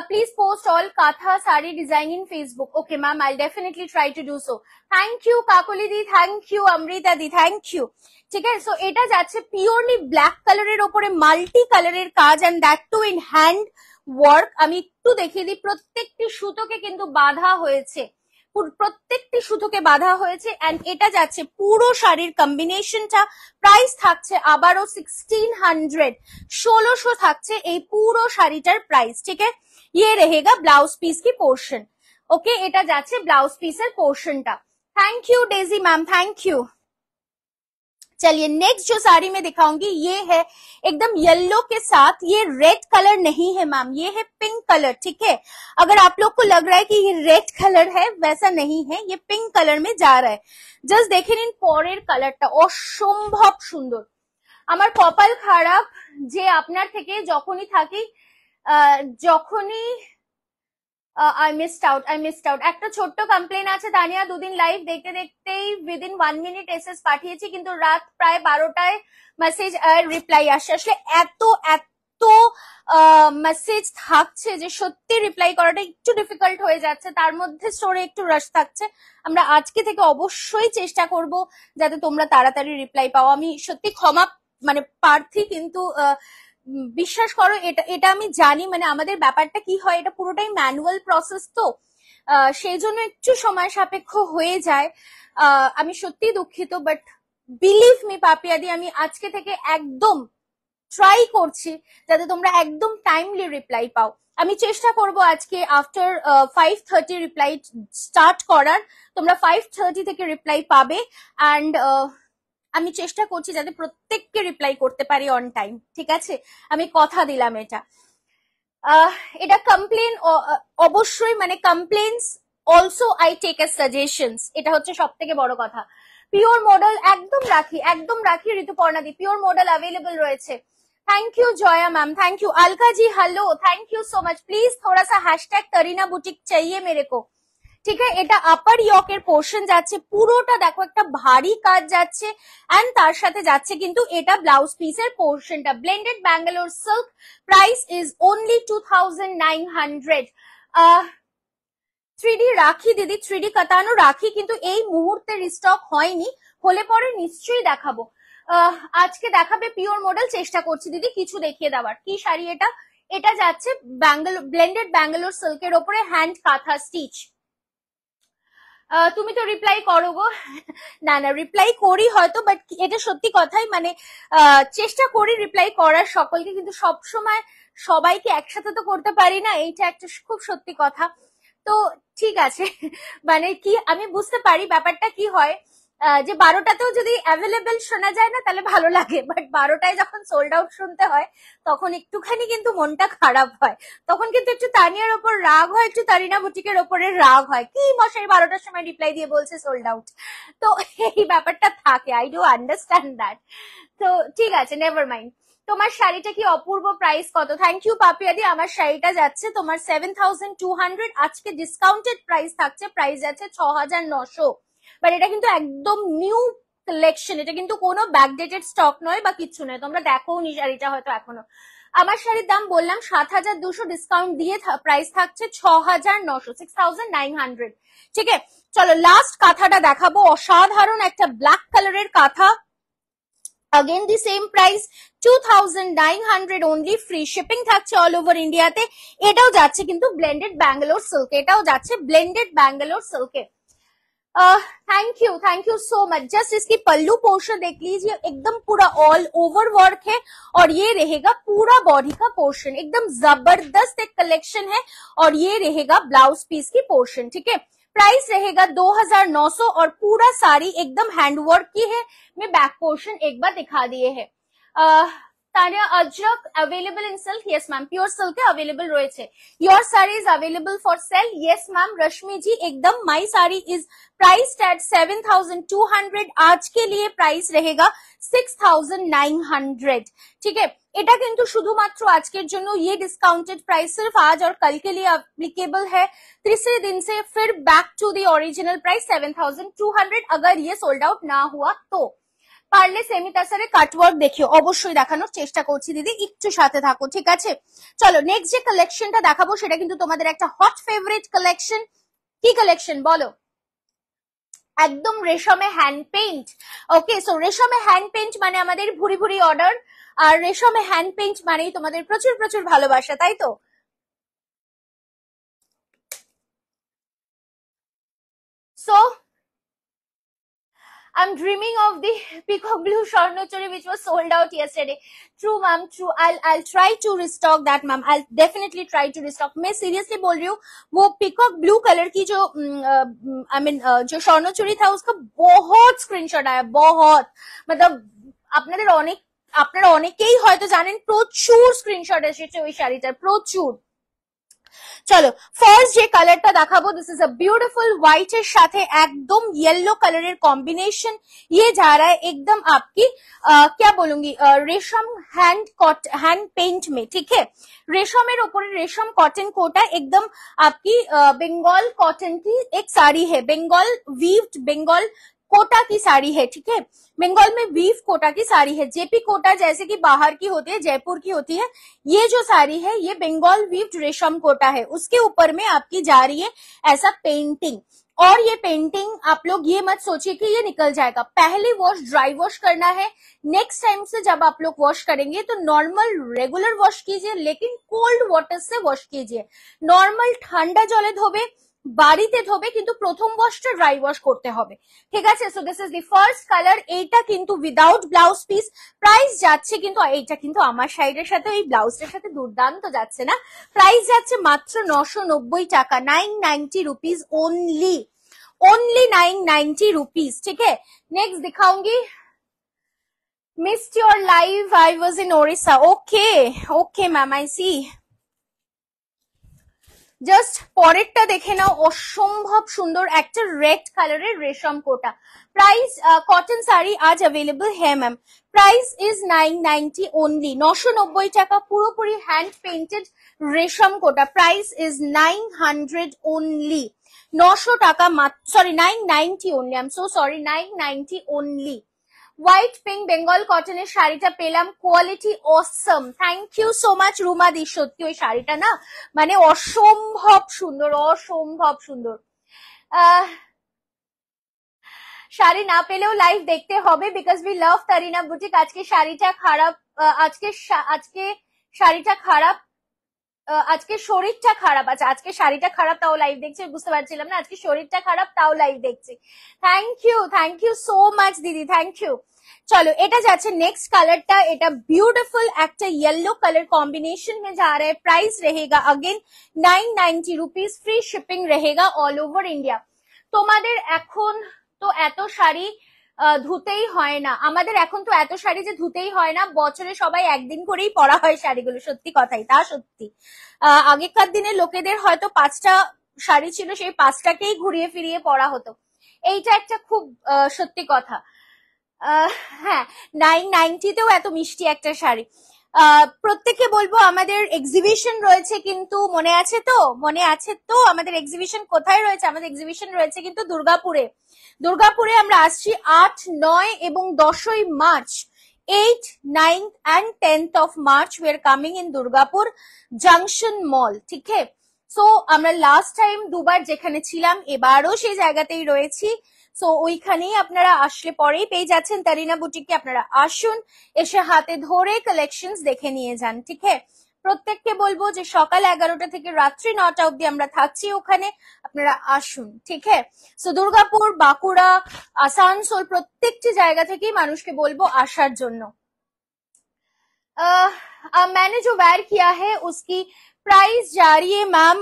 Please post all Katha sari design in Facebook. Okay, ma'am, I'll definitely try to do so. Thank you, Kakuli di, thank you, Amrita di, thank you. ঠিক আছে, সো এটা যাচ্ছে পিওরলি ব্ল্যাক কালারের ওপরে মাল্টি কালারের কাজ, and that too in hand work. আমি একটু দেখিয়ে দিই, প্রত্যেকটি সুতোকে কিন্তু বাঁধা হয়েছে, প্রত্যেকটি সুতোকে বাঁধা হয়েছে, এন্ড এটা যাচ্ছে পুরো শাড়ির কম্বিনেশনটা। প্রাইস থাকছে আবারও 1600, 1600 থাকছে এই পুরো শাড়িটার প্রাইস, ঠিক আছে? ये रहेगा ब्लाउज पीस की पोर्शन। ओके, এটা যাচ্ছে ब्लाउज पीसের पोर्शनটা। Thank you Daisy ma'am, thank you. चलिए नेक्स्ट जो साड़ी मैं दिखाऊंगी ये है एकदम येलो के साथ, ये रेड कलर नहीं है मैम, ये है पिंक कलर, ठीक है? अगर आप लोग को लग रहा है कि ये रेड कलर है, वैसा नहीं है, ये पिंक कलर में जा रहा है। জাস্ট দেখে নিন পরের কালারটা, অসম্ভব সুন্দর। আমার কপাল খারাপ যে আপনার থেকে যখনই থাকি, যখনই I missed out. একটা ছোট্ট কমপ্লেন আছে তানিয়া, দুদিন লাইভ দেখতে দেখতেই উইদিন 1 মিনিট এসএস পাঠিয়েছি, কিন্তু রাত প্রায় 12টায় মেসেজ আর রিপ্লাই আসে। আসলে এত মেসেজ থাকছে যে সত্যি রিপ্লাই করাটা একটু ডিফিকাল্ট হয়ে যাচ্ছে, তার মধ্যে স্টোরে একটু রাশ থাকছে। আমরা আজকে থেকে অবশ্যই চেষ্টা করব যাতে তোমরা তাড়াতাড়ি রিপ্লাই পাও। আমি সত্যি ক্ষমা মানে প্রার্থী, কিন্তু বিশ্বাস করো এটা আমি জানি, মানে আমাদের ব্যাপারটা কি হয়, এটা পুরোটাই ম্যানুয়াল প্রসেস, তো সেই জন্য একটু সময় সাপেক্ষ হয়ে যায়। আমি সত্যি দুঃখিত, বাট বিলিভ মি পাপিয়াদি, আমি আজকে থেকে একদম ট্রাই করছি যাতে তোমরা একদম টাইমলি রিপ্লাই পাও। আমি চেষ্টা করব আজকে আফটার 5:30 রিপ্লাই স্টার্ট করার, তোমরা 5:30 থেকে রিপ্লাই পাবে, অ্যান্ড আমি চেষ্টা করছি যাতে প্রত্যেককে রিপ্লাই করতে পারি অন টাইম, ঠিক আছে? আমি কথা দিলাম এটা। এটা কমপ্লেন অবশ্যই, মানে complaints also I take as suggestions, এটা হচ্ছে সব থেকে বড় কথা। পিওর মডেল একদম রাখি ঋতুপর্ণাদি, পিওর মডেল अवेलेबल রয়েছে। Thank you Jaya ma'am, thank you Alka ji, hello, thank you so much. Please थोड़ा सा हैशटैग तरीना बुटीक चाहिए मेरे को, ঠিক আছে? এটা আপার ইয়কের পোর্শন যাচ্ছে, পুরোটা দেখো একটা ভারী কাজ যাচ্ছে, এন্ড তার সাথে যাচ্ছে কিন্তু এটা ব্লাউজ পিসের পোর্শনটা। Blended Bangalore silk, price is only 2900। 3D রাখি দিদি, 3D কাটানো রাখি কিন্তু এই মুহূর্তে রিস্টক হয়নি, হলে পরে নিশ্চয়ই দেখাবো। আজকে দেখাবে পিওর মডেল, চেষ্টা করছি দিদি কিছু দেখিয়ে দেওয়ার। কি শাড়ি এটা? এটা যাচ্ছে ব্লেন্ডেড ব্যাঙ্গালোর সিল্কের ওপরে হ্যান্ড কাঁথা স্টিচ। তুমি তো রিপ্লাই করো গো। না রিপ্লাই করি হয়তো, বাট এটা সত্যি কথাই, মানে চেষ্টা করি রিপ্লাই করার সকলকে, কিন্তু সব সময় সবাইকে একসাথে তো করতে পারি না, এইটা একটা খুব সত্যি কথা। তো ঠিক আছে, মানে কি আমি বুঝতে পারি ব্যাপারটা কি হয়, যে 12টাতেও যদি অ্যাভেলেবেল শোনা যায় না তাহলে ভালো লাগে, বাট 12টায় যখন সোল্ড আউট শুনতে হয় তখন একটুখানি কিন্তু মনটা খারাপ হয়, তখন কিন্তু একটু তানিয়ার ওপর রাগ হয়, একটু তারিনা বুটিকের ওপরে রাগ হয়, কি মশাই 12টার সময় রিপ্লাই দিয়ে বলছে সোল্ড আউট। তো এই ব্যাপারটা থাকে, আই ডু আন্ডারস্ট্যান্ড দ্যাট। তো ঠিক আছে, নেভার মাইন্ড। তোমার শাড়িটা কি অপূর্ব, প্রাইস কত? থ্যাংক ইউ পাপিয়াদি, আমার শাড়িটা যাচ্ছে তোমার 7200, আজকে ডিসকাউন্টেড প্রাইস থাকছে, প্রাইস যাচ্ছে 6900, বাট এটা কিন্তু একদম নিউ কালেকশন, এটা কিন্তু কোনো ব্যাকডেটেড স্টক নয় বা কিছু নয়, তোমরা দেখো নি শাড়িটা হয়তো এখনো। আমার শাড়ির দাম বললাম 7200, ডিসকাউন্ট দিয়ে প্রাইস থাকছে 6900, 6900, ঠিক আছে? চলো লাস্ট কাঁথাটা দেখাবো, অসাধারণ একটা ব্ল্যাক কালারের কাঁথা, again the same price 2900 only, free shipping থাকছে অল ওভার ইন্ডিয়াতে। এটাও যাচ্ছে কিন্তু ব্লেন্ডেড ব্যাঙ্গালোর সিল্ক, এটাও যাচ্ছে ব্লেন্ডেড ব্যাঙ্গালোর সিল্কে। Thank you so much. Just इसकी पल्लू पोर्शन देख लीजिए, एकदम पूरा ऑल ओवर वर्क है, और ये रहेगा पूरा बॉडी का पोर्शन, एकदम जबरदस्त एक कलेक्शन है, और ये रहेगा ब्लाउज पीस की पोर्शन, ठीक है? प्राइस रहेगा 2900 और पूरा साड़ी एकदम हैंडवर्क की है। मैं बैक पोर्शन एक बार दिखा दिए है। Tania Ajrak available in silk, yes ma'am pure silk available रही। Your sari is available for sale, yes ma'am Rashmi ji एकदम। My sari is priced at 7200, आज के लिए प्राइस रहेगा 6900। ठीक है, এটা কিন্তু শুধুমাত্র আজকের জন্য, ये डिस्काउंटेड प्राइस सिर्फ आज और कल के लिए अप्लीकेबल है। तीसरे दिन से फिर back to the original price 7200 अगर ये सोल्ड आउट ना हुआ तो। পারলে সেমি তাসারে কাটওয়ার্ক দেখিও, অবশ্যই দেখানোর চেষ্টা করছি দিদি, একটু সাথে থাকো ঠিক আছে। চলো নেক্সট যে কালেকশনটা দেখাবো সেটা কিন্তু তোমাদের একটা হট ফেভারিট কালেকশন। কি কালেকশন বলো? একদম রেশমে হ্যান্ড পেইন্ট। ওকে, সো রেশমে হ্যান্ড পেইন্ট মানে আমাদের ভুরি ভুরি অর্ডার, আর রেশমে হ্যান্ড পেইন্ট মানেই তোমাদের প্রচুর প্রচুর ভালোবাসা, তাই তো? So I'm dreaming of the peacock blue Swarnachari which was sold out yesterday. True ma'am, true. I'll try to restock that ma'am. I'll definitely try to restock. मैं seriously बोल रही हूँ, वो peacock blue कलर की जो I mean जो Swarnachari था उसका बहुत स्क्रीनशॉट आया, बहुत, मतलब আপনারা অনেকেই হয়তো জানেন প্রচুর স্ক্রিনশট এসেছে ওই শাড়িটার, প্রচুর। চলো ফার্স্ট যে কালারটা দেখাবো, this is a beautiful white এর সাথে একদম येलो কালারের কম্বিনেशन। ये जा रहा है एकदम आपकी क्या बोलूंगी रेशम हैंड पेंट में, ठीक है। रेशमेर ऊपर रेशम कॉटन कोटा एकदम आपकी बंगाल कॉटन की एक साड़ी है, बंगाल वीव्ड बंगाल कोटा की साड़ी है, ठीक है। बंगाल में वीव कोटा की साड़ी है, जेपी कोटा जैसे कि बाहर की होती है, जयपुर की होती है। ये जो साड़ी है ये बंगाल वीव्ड रेशम कोटा है, उसके ऊपर में आपकी जा रही है ऐसा पेंटिंग। और ये पेंटिंग आप लोग ये मत सोचिए कि ये निकल जाएगा, पहले वॉश ड्राई वॉश करना है। नेक्स्ट टाइम से जब आप लोग वॉश करेंगे तो नॉर्मल रेगुलर वॉश कीजिए, लेकिन कोल्ड वाटर से वॉश कीजिए। नॉर्मल ठंडा जले धोबे, বাড়িতে ধোবে, কিন্তু প্রথম ওয়াশটা ড্রাই ওয়াশ করতে হবে, ঠিক আছে। So this is the first colour, এইটা কিন্তু উইদাউট ব্লাউজ পিস। প্রাইস যাচ্ছে কিন্তু, এইটা কিন্তু আমার শাড়ির সাথে ওই ব্লাউজটার সাথে দুর্দান্ত যাচ্ছে না, প্রাইস যাচ্ছে মাত্র 990 টাকা, 990 रुपीज ओनली, ओनली 990 रुपीज, ठीक है। नेक्स्ट दिखाऊंगी, missed your live, I was in Odisha, okay okay ma'am I see. Just পরেরটা দেখে নাও, অসম্ভব সুন্দর একটা রেড কালারের রেশম কোটা। প্রাইস কটন শাড়ি আজ अवेलेबल है मैम, प्राइस इज 990 ओनली, 990 টাকা, পুরোপুরি হ্যান্ড পেইন্টেড রেশম কোটা। প্রাইস ইজ 900 ओनली, 900 টাকা মাত্র, sorry 990 only, I am so sorry, 990 only. White pink Bengal কটনের শাড়িটা পেলাম, quality awesome, thank you so much Ruma দি। সত্যি ওই শাড়িটা না মানে অসম্ভব সুন্দর, অসম্ভব সুন্দর। শাড়ি না পেলেও লাইভ দেখতে হবে, বিকজ উই লাভ তারিনা বুটিক। আজকে শাড়িটা খারাপ, আজকে শাড়িটা খারাপ, আজকে শরীরটা খারাপ, আচ্ছা আজকে শাড়িটা খারাপ তাও লাইভ দেখছি, বুঝতে পারছিলাম না, আজকে শরীরটা খারাপ তাও লাইভ দেখছি। থ্যাংক ইউ সো মাচ দিদি, থ্যাংক ইউ। चलो এটা যাচ্ছে नेक्स्ट कलरটা, এটা ब्यूटीफुल একটা येलो कलर कॉम्बिनेशन में जा रहा है। प्राइस रहेगा अगेन 990 रुपीज, फ्री शिपिंग रहेगा ऑल ओवर इंडिया। তোমাদের এখন তো এত শাড়ি ধুতেই হয় না, আমাদের এখন তো এত শাড়ি যে ধুতেই হয় না, বছরে সবাই একদিন করেই পরা হয় শাড়িগুলো, সত্যি কথাই তা সত্যি। আগেকার দিনে লোকেদের হয়তো 5টা শাড়ি ছিল, সেই 5টাকেই ঘুরিয়ে ফিরিয়ে পরা হতো, এইটা একটা খুব সত্যি কথা। হ্যাঁ 990 তেও এত মিষ্টি একটা শাড়ি। প্রত্যেককে বলবো আমাদের এক্সিবিশন রয়েছে, কিন্তু মনে আছে তো, মনে আছে তো আমাদের এক্সিবিশন কোথায় রয়েছে? আমাদের এক্সিবিশন রয়েছে কিন্তু দুর্গাপুরে। দুর্গাপুরে আমরা আসছি 8, 9 এবং 10ই March, 8, 9 and 10th of March we are coming in Durgapur junction mall, ঠিক আছে। সো আমরা লাস্ট টাইম দুবার যেখানে ছিলাম, এবারও সেই জায়গাতেই রয়েছি। সো ওইখানেই আপনারা আসলে পরেই পেয়ে যাচ্ছেন তারিনা বুটিকে, আপনারা আসুন, এসে হাতে ধরে কালেকশনস দেখে নিয়ে যান, ঠিক আছে। প্রত্যেককে বলবো যে সকাল 11টা থেকে রাত্রি 9টা অব্দি আমরা থাকছি ওখানে, আপনারা আসুন, ঠিক আছে। সো দুর্গাপুর, বাঁকুড়া, আসানসোল প্রত্যেকটি জায়গা থেকেই মানুষকে বলবো আসার জন্য। मैंने जो वेयर किया है उसकी प्राइस जा रही है मैम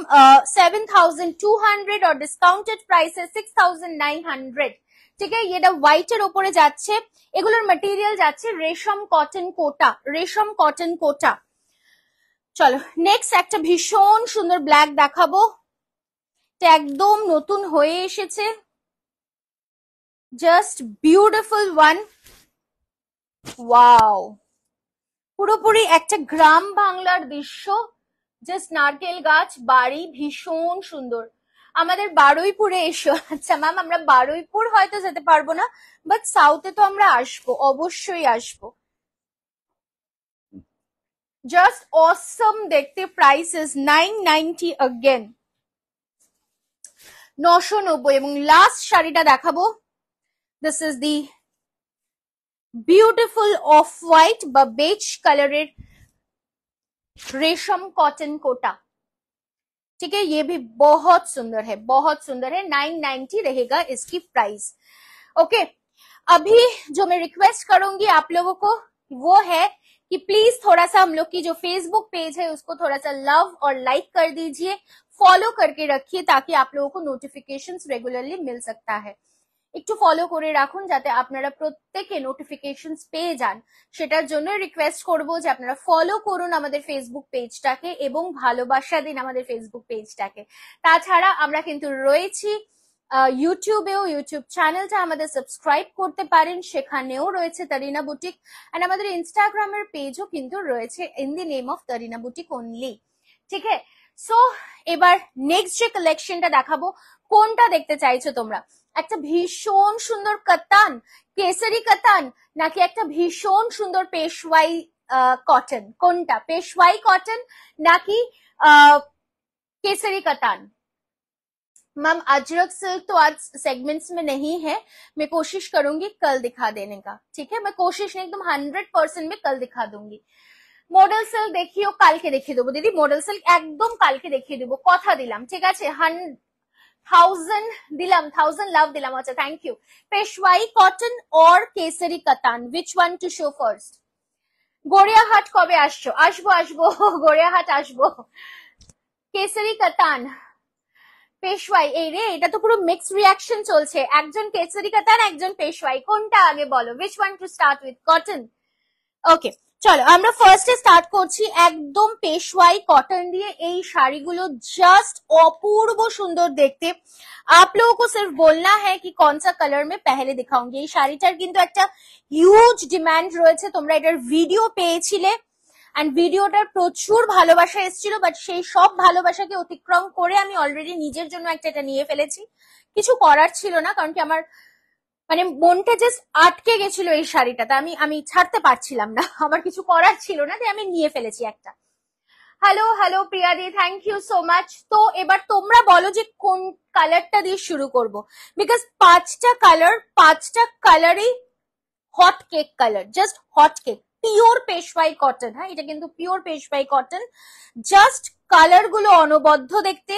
7,200 और ডিসকাউন্টেড প্রাইস है 6,900। ঠিক আছে, এটা হোয়াইটের উপরে যাচ্ছে, এগুলোর ম্যাটেরিয়াল যাচ্ছে রেশম কটন কোটা, রেশম কটন কোটা। চলো নেক্সট একটা ভীষণ সুন্দর ব্ল্যাক দেখাবো, একদম নতুন হয়ে এসেছে, জাস্ট বিউটিফুল ওয়ান। ওয়াও, পুরোপুরি একটা গ্রাম বাংলার দৃশ্য, জাস্ট নারকেল গাছ, বাড়ি, ভীষণ সুন্দর। আমাদের বারুইপুরে এসো। আচ্ছা ম্যাম, আমরা বারুইপুর হয়তো যেতে পারবো না, বাট সাউথে তো আমরা আসবো, অবশ্যই আসবো। জাস্ট অসম দেখতে। Price is 990 again, 990। এবং লাস্ট শাড়িটা দেখাবো, this is the beautiful off white বা বেজ কালারের रेशम कॉटन कोटा। ठीक है, ये भी बहुत सुंदर है, बहुत सुंदर है। 990 रहेगा इसकी प्राइस। ओके, अभी जो मैं रिक्वेस्ट करूंगी आप लोगों को वो है कि प्लीज थोड़ा सा हम लोग की जो फेसबुक पेज है उसको थोड़ा सा लव और लाइक कर दीजिए, फॉलो करके रखिए ताकि आप लोगों को नोटिफिकेशंस रेगुलरली मिल सकता है। একটু ফলো করে রাখুন যাতে আপনারা প্রত্যেকে নোটিফিকেশনস পেয়ে যান, সেটার জন্য রিকোয়েস্ট করব যে আপনারা ফলো করুন আমাদের ফেসবুক পেজটাকে এবং ভালোবাসা দিন আমাদের ফেসবুক পেজটাকে। তাছাড়া আমরা কিন্তু রয়েছি ইউটিউবেও, ইউটিউব চ্যানেলটা আমাদের সাবস্ক্রাইব করতে পারেন, সেখানেও রয়েছে তারিনা বুটিক, এন্ড আমাদের ইনস্টাগ্রামের পেজও কিন্তু রয়েছে in the name of Tarina boutique only. ঠিক আছে, সো এবার নেক্সট যে কালেকশনটা দেখাবো, কোনটা দেখতে চাইছো তোমরা? একটা ভীষণ সুন্দর কাতান, কেসারি কাতান, নাকি একটা ভীষণ সুন্দর পেশওয়াই कॉटन? কোনটা, পেশওয়াই कॉटन নাকি केसरी कतान? मैम अजरक सिल्क तो आज सेगमेंट्स में नहीं है, मैं कोशिश करूंगी कल दिखा देने का। ठीक है, मैं कोशिश नहीं, एकदम 100% में कल दिखा दूंगी। মডেল সিল্ক দেখিও, কালকে দেখিয়ে দেবো দিদি, মডেল সিল্ক একদম কালকে দেখিয়ে দেবো, কথা দিলাম। ঠিক আছে, 1000 দিলাম, 1000 লাভ দিলাম। আচ্ছা, থ্যাংক ইউ। পেশওয়াই কটন और Kesari कतान, which one to show first? Gariahat কবে আসছো? আসবো আসবো, গড়িয়াহাট আসবো। কেসরি কাতান, পেশওয়াই, এই রে, এটা তো পুরো মিক্স রিয়াকশন চলছে, একজন কেসরি কাতান একজন পেশওয়াই, কোনটা আগে বলো? which one to start with? Cotton. Okay, চলো আমরা ফার্স্টে স্টার্ট করছি একদম পেশওয়াই কটন দিয়ে। এই শাড়িগুলো জাস্ট অপূর্ব সুন্দর দেখতে। आप लोगों को सिर्फ बोलना है कि कौन सा कलर में पहले दिखाऊंगी। এই শাড়িটার কিন্তু একটা হিউজ ডিমান্ড রয়েছে, তোমরা এটার ভিডিও পেয়েছিলে এন্ড ভিডিওটার প্রচুর ভালোবাসা এসেছিল, বাট সেই সব ভালোবাসাকে অতিক্রম করে আমি অলরেডি নিজের জন্য একটা এটা নিয়ে ফেলেছি। কিছু করার ছিল না, কারণ কি আমার মানে মনটা জাস্ট আটকে গেছিল এই শাড়িটাতে, আমি ছাড়তে পারছিলাম না, আমার কিছু করার ছিল না, তাই আমি নিয়ে ফেলেছি একটা। Hello hello Priya di, thank you so much. তো এবার তোমরা বলো যে কোন কালারটা দিয়ে শুরু করব, বিকজ পাঁচটা কালারই hot cake colour, just hot cake, pure Peshwai cotton. হ্যাঁ, এটা কিন্তু pure Peshwai cotton, just colour গুলো অনবদ্য দেখতে,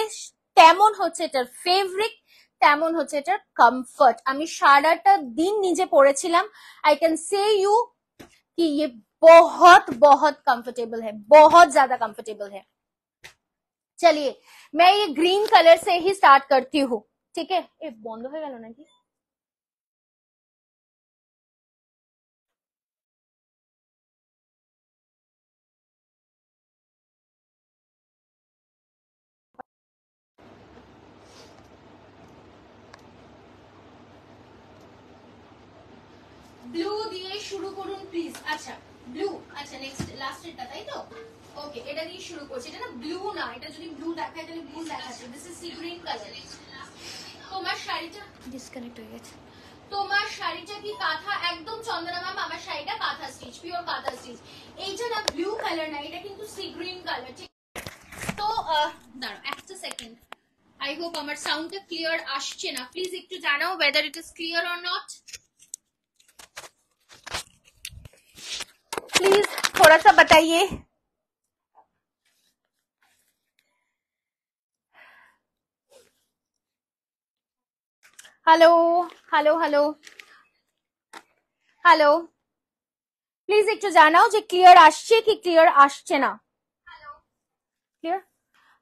তেমন হচ্ছে এটার ফেব্রিক, তেমন হচ্ছে এটার কমফর্ট। আমি সারাটা দিন নিজে পরেছিলাম, आई कैन से यू कि ये बहुत बहुत कंफर्टेबल है, बहुत ज्यादा कंफर्टेबल है। चलिए मैं ये ग्रीन कलर से ही स्टार्ट करती हूँ। ठीक है, ए बंद हो गया ना कि ব্লু দিয়ে শুরু করুন প্লিজ। আচ্ছা ব্লু, আচ্ছা নেক্সট লাস্ট এটা, তাই তো? ওকে, এটা দিয়ে শুরু করছি। এটা না ব্লু না, এটা যদি ব্লু দেখায় তাহলে ব্লু দেখাচ্ছে, this is sea green colour. তোমার শাড়িটা ডিসকানেক্ট হয়ে গেছে। তোমার শাড়িটা কি কাঁথা? একদম চন্দনা ম্যাম, আমার শাড়িটা কাঁথা স্টিচ, পিওর কাঁথা স্টিচ। এইটা না ব্লু কালার না, এটা কিন্তু সি গ্রিন কালার। ঠিক, তো দাঁড়াও একটা সেকেন্ড, আই হোপ আমার সাউন্ডটা ক্লিয়ার আসছে না, প্লিজ একটু জানাও whether it is clear or not. Please थोड़ा सा बताइए। Hello hello hello hello, please একটু জানাও যে ক্লিয়ার আসছে কি ক্লিয়ার আসছে না। ক্লিয়ার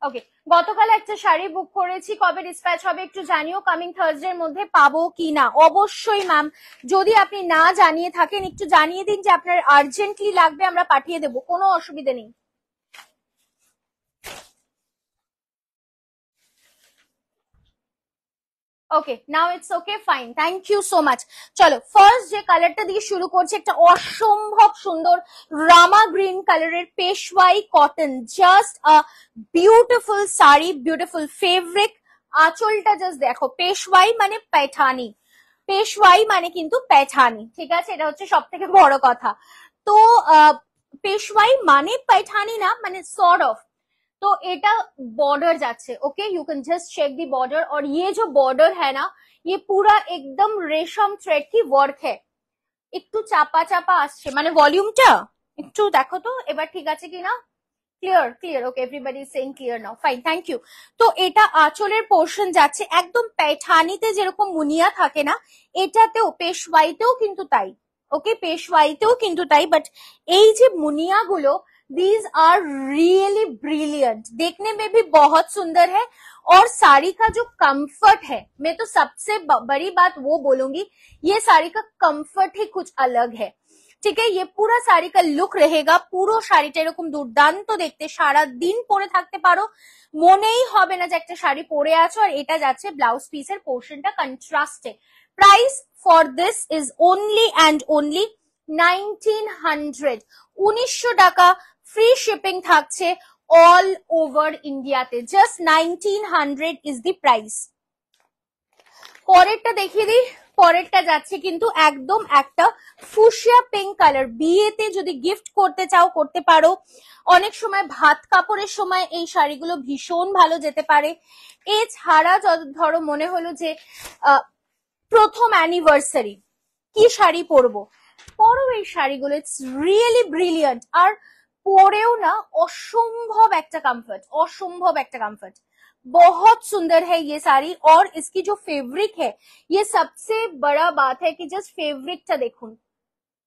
ওকে, গতকাল একটা শাড়ি বুক করেছি, কবে ডিসপ্যাচ হবে একটু জানিও, কামিং থার্সডে এর মধ্যে পাবো কি না। অবশ্যই ম্যাম, যদি আপনি না জানিয়ে থাকেন একটু জানিয়ে দিন যে আপনার আর্জেন্টলি লাগবে, আমরা পাঠিয়ে দেবো, কোনো অসুবিধা নেই। Okay, now it's okay, fine, thank you so much. চলো ফার্স্ট যে কালারটা দিয়ে শুরু করছি, একটা অসম্ভব সুন্দর রামা গ্রিন কালারের Peshwai cotton, just a beautiful sari, beautiful fabric. আঁচলটা জাস্ট দেখো, পেশওয়াই মানে पैठानी, পেশওয়াই মানে কিন্তু पैठानी, ঠিক আছে, এটা হচ্ছে সব থেকে বড় কথা। তো পেশওয়াই মানে पैठानी না, মানে সর্ট অফ। तो एटा बॉर्डर जाच्छे, okay, you can just check the border, और ये जो बॉर्डर है ना, ये पूरा एकदम रेशम थ्रेड की वर्क है। একটু চাপা চাপা আসছে, মানে ভলিউমটা একটু দেখো তো এবার ঠিক আছে কিনা। Clear clear, okay, everybody is saying clear now, fine, thank you. তো এটা আঁচলের পোর্শন যাচ্ছে একদম पैठानीতে যেরকম মুনিয়া থাকে না, এটাতেও পেশওয়াইতেও কিন্তু তাই। ওকে, পেশওয়াইতেও কিন্তু তাই, বাট এই যে মুনিয়া গুলো, दीज आर रियली ब्रिलियंट, देखने में भी बहुत सुंदर है। और साड़ी का जो कंफर्ट है, मैं तो सबसे बड़ी बात वो बोलूंगी, ये साड़ी का कंफर्ट ही कुछ अलग है। ঠিক আছে, ये পুরো শাড়ি কা লুক रहेगा, পুরো শাড়িটা এরকম দুর্দান্ত দেখতে, সারা দিন পরে থাকতে পারো, মনেই হবে না যে একটা শাড়ি পরে আছো। আর এটা যাচ্ছে ব্লাউজ পিসের পোর্শনটা কন্ট্রাস্টে। Price for this is only and only 1900, 1900 টাকা, ফ্রি শিপিং থাকছে অল ওভার ইন্ডিয়াতে, জাস্ট 1900 ইজ দি প্রাইস। পরেরটা দেখিয়ে দিই, পরেরটা যাচ্ছে কিন্তু একদম একটা ফুশিয়া পিঙ্ক কালার, বিয়েতে যদি গিফট করতে চাও করতে পারো, অনেক সময় ভাত কাপড়ের সময় এই শাড়িগুলো ভীষণ ভালো যেতে পারে। এছাড়া ধরো মনে হলো যে প্রথম অ্যানিভার্সারি, কি শাড়ি পরবো, পরো এই শাড়িগুলো, ইটস রিয়েলি ব্রিলিয়ান্ট। আর পরেও না অসম্ভব একটা কমফর্ট, অসম্ভব একটা কমফর্ট, बहुत सुंदर है ये साड़ी। और इसकी जो फैब्रिक है, ये सबसे बड़ा बात है कि जस्ट फैब्रिक टा देखुन,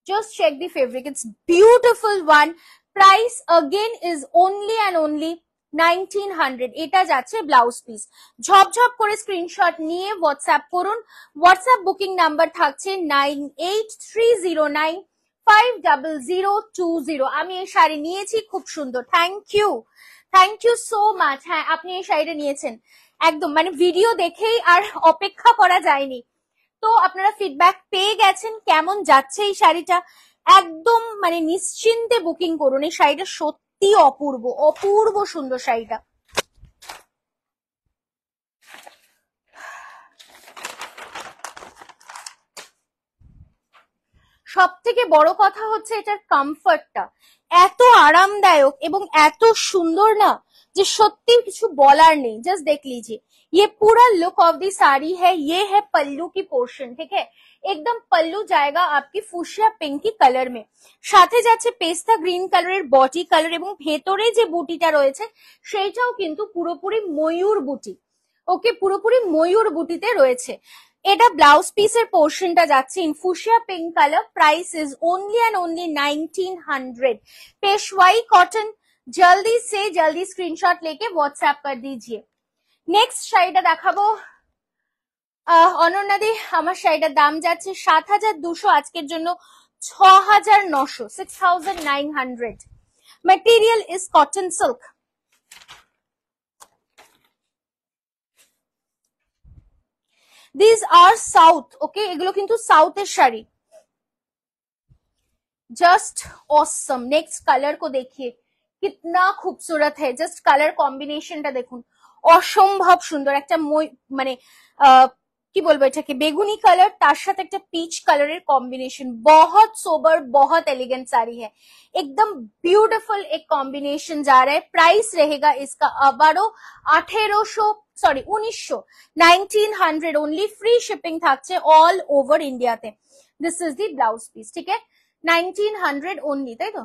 just check the fabric, it's beautiful one। price again is only and only 1900, এটা যাচ্ছে ব্লাউজ পিস। ঝপঝপ করে স্ক্রিনশট নিয়ে হোয়াটসঅ্যাপ করুন, হোয়াটসঅ্যাপ বুকিং নাম্বার থাকছে 9830950020। আমি এই শাড়ি নিয়েছি, খুব সুন্দর, থ্যাংক ইউ সো মাচ। হ্যাঁ, আপনি এই শাড়িটা নিয়েছেন, একদম মানে ভিডিও দেখেই আর অপেক্ষা করা যায়নি। তো আপনারা ফিডব্যাক পেয়ে গেছেন, কেমন যাচ্ছে এই শাড়িটা, একদম মানে নিশ্চিন্তে বুকিং করুন, এই শাড়িটা সত্যি অপূর্ব, অপূর্ব সুন্দর শাড়িটা। সব থেকে বড় কথা হচ্ছে এটার কমফর্টটা এত আরামদায়ক এবং এত সুন্দর না, যে সত্যি কিছু বলার নেই। जस्ट देख लीजिए, ये पूरा लुक ऑफ दी साड़ी है, ये है पल्लू की पोर्शन, ठीक है, एकदम पल्लू जाएगा आपकी ফুশিয়া পিঙ্কি কালার में, সাথে যাচ্ছে পেস্তা গ্রিন কালারের বডি কালার, এবং ভেতরে যে বুটিটা রয়েছে সেইটাও কিন্তু পুরোপুরি ময়ূর বুটি। ওকে, পুরোপুরি ময়ূর বুটিতে রয়েছে। এটা ব্লাউজ পিসের পোর্শনটা যাচ্ছে in fuchsia pink colour. Price is only and only 1900। पेशवाई कॉटन, जल्दी से जल्दी स्क्रीनशॉट लेके व्हाट्सएप कर दीजिए। নেক্সট শাড়িটা দেখাবো অনন্যাদি, আমার শাড়িটার দাম যাচ্ছে 7200, আজকের জন্য 6900, 6900। Material is cotton silk. This are south, okay, এগুলো কিন্তু সাউথের শাড়ি, जस्ट ऑसम। नेक्स्ट कलर को देखिए, कितना खूबसूरत है, जस्ट कलर कॉम्बिनेशनটা দেখুন, অসম্ভব সুন্দর। একটা মানে কি বলবো এটাকে, বেগুনি কালার তার সাথে একটা পিচ কালারের কম্বিনেশন, बहुत सोबर बहुत एलिगेंट साड़ी है, एकदम ब्यूटीफुल एक कॉम्बिनेशन जा रहा है। प्राइस रहेगा इसका আবারও 1800, সরি 1900, 1900 ओनली, फ्री शिपिंग থাকছে অল ওভার ইন্ডিয়াতে। This is the blouse piece, ঠিক আছে, 1900 only, তাই তো?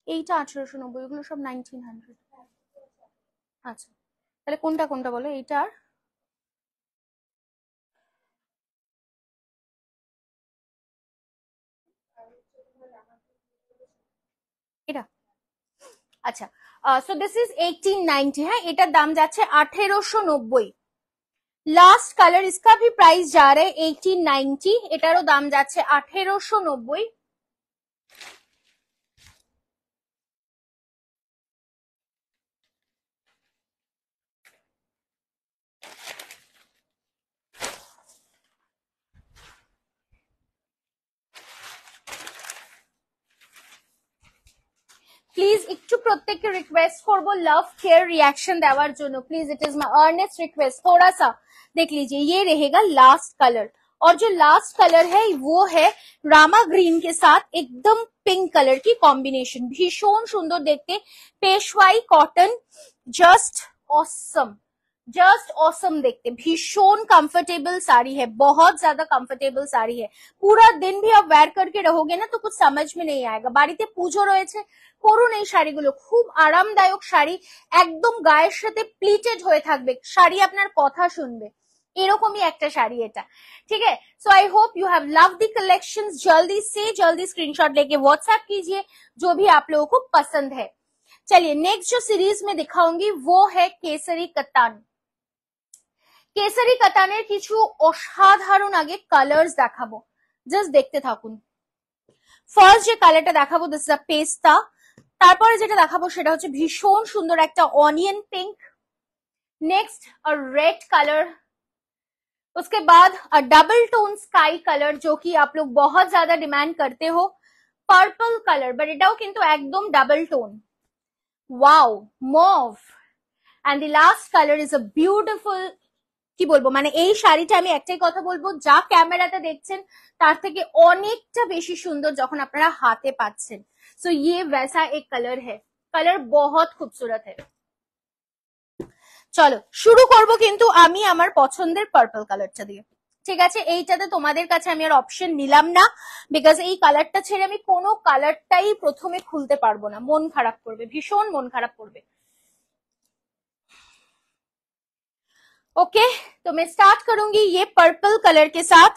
এইটা 1890, এগুলো সব 1900। আচ্ছা, তাহলে কোনটা কোনটা বলো, এইটা আর এটা? আচ্ছা, সো দিস ইজ 1890। হ্যাঁ, এটার দাম যাচ্ছে 1890। लास्ट कलर इसका भी प्राइस जा रहा है 1890, এটারও দাম যাচ্ছে 1890। প্লিজ একটু প্রত্যেককে রিকোয়েস্ট করবো लव केयर रिएक्शन দেওয়ার জন্য, please it is my earnest request. थोड़ा सा देख लीजिए, ये रहेगा लास्ट कलर, और जो लास्ट कलर है वो है रामा ग्रीन के साथ एकदम पिंक कलर की कॉम्बिनेशन, भीषण सुंदर देखते, पेशवाई cotton, just awesome, just awesome देखते, भीषण कंफर्टेबल साड़ी है, बहुत ज्यादा कंफर्टेबल साड़ी है। पूरा दिन भी आप वेयर करके रहोगे ना तो कुछ समझ में नहीं आएगा। বাড়িতে পুজো রয়েছে, পরুন এই শাড়িগুলো, খুব আরামদায়ক শাড়ি, একদম গায়ের সাথে প্লিটেড হয়ে থাকবে, শাড়ি আপনার কথা শুনবে, এরকমই একটা শাড়ি এটা। ठीक है, so I hope you have love the collections. जल्दी से जल्दी स्क्रीनशॉट लेके व्हाट्सएप कीजिए जो भी आप लोगों को पसंद है। चलिए नेक्स्ट जो सीरीज में दिखाऊंगी वो है केसरी कतान। কেসারি কাতানের কিছু অসাধারণ আগে কালার্স দেখাবো, জাস্ট দেখতে থাকুন। ফার্স্ট যে কালারটা দেখাবো দিস ইজ আ পেস্তা, তারপরে যেটা দেখাবো সেটা হচ্ছে ভীষণ সুন্দর একটা অনিয়ন पिंक, नेक्स्ट अ रेड कलर, उसके बाद अ डबल टोन स्काई कलर जो कि आप लोग बहुत ज्यादा डिमांड करते हो, पर्पल कलर बट এটাও কিন্তু একদম double tone, wow mauve, and the last colour is a beautiful, কি বলবো মানে এই শাড়িটা আমি একটাই কথা বলবো, যা ক্যামেরাতে দেখছেন তার থেকে অনেকটা বেশি সুন্দর যখন আপনারা হাতে পাচ্ছেন। सो ये वैसा एक कलर है, कलर बहुत खूबसूरत है। চলো শুরু করব কিন্তু আমি আমার পছন্দের পার্পল কালারটা দিয়ে। ঠিক আছে, এইটাতে তোমাদের কাছে আমি আর অপশন নিলাম না, বিকজ এই কালারটা ছেড়ে আমি কোনো কালারটাই প্রথমে খুলতে পারবো না, মন খারাপ করবে, ভীষণ মন খারাপ করবে। ओके तो मैं स्टार्ट करूंगी ये पर्पल कलर के साथ।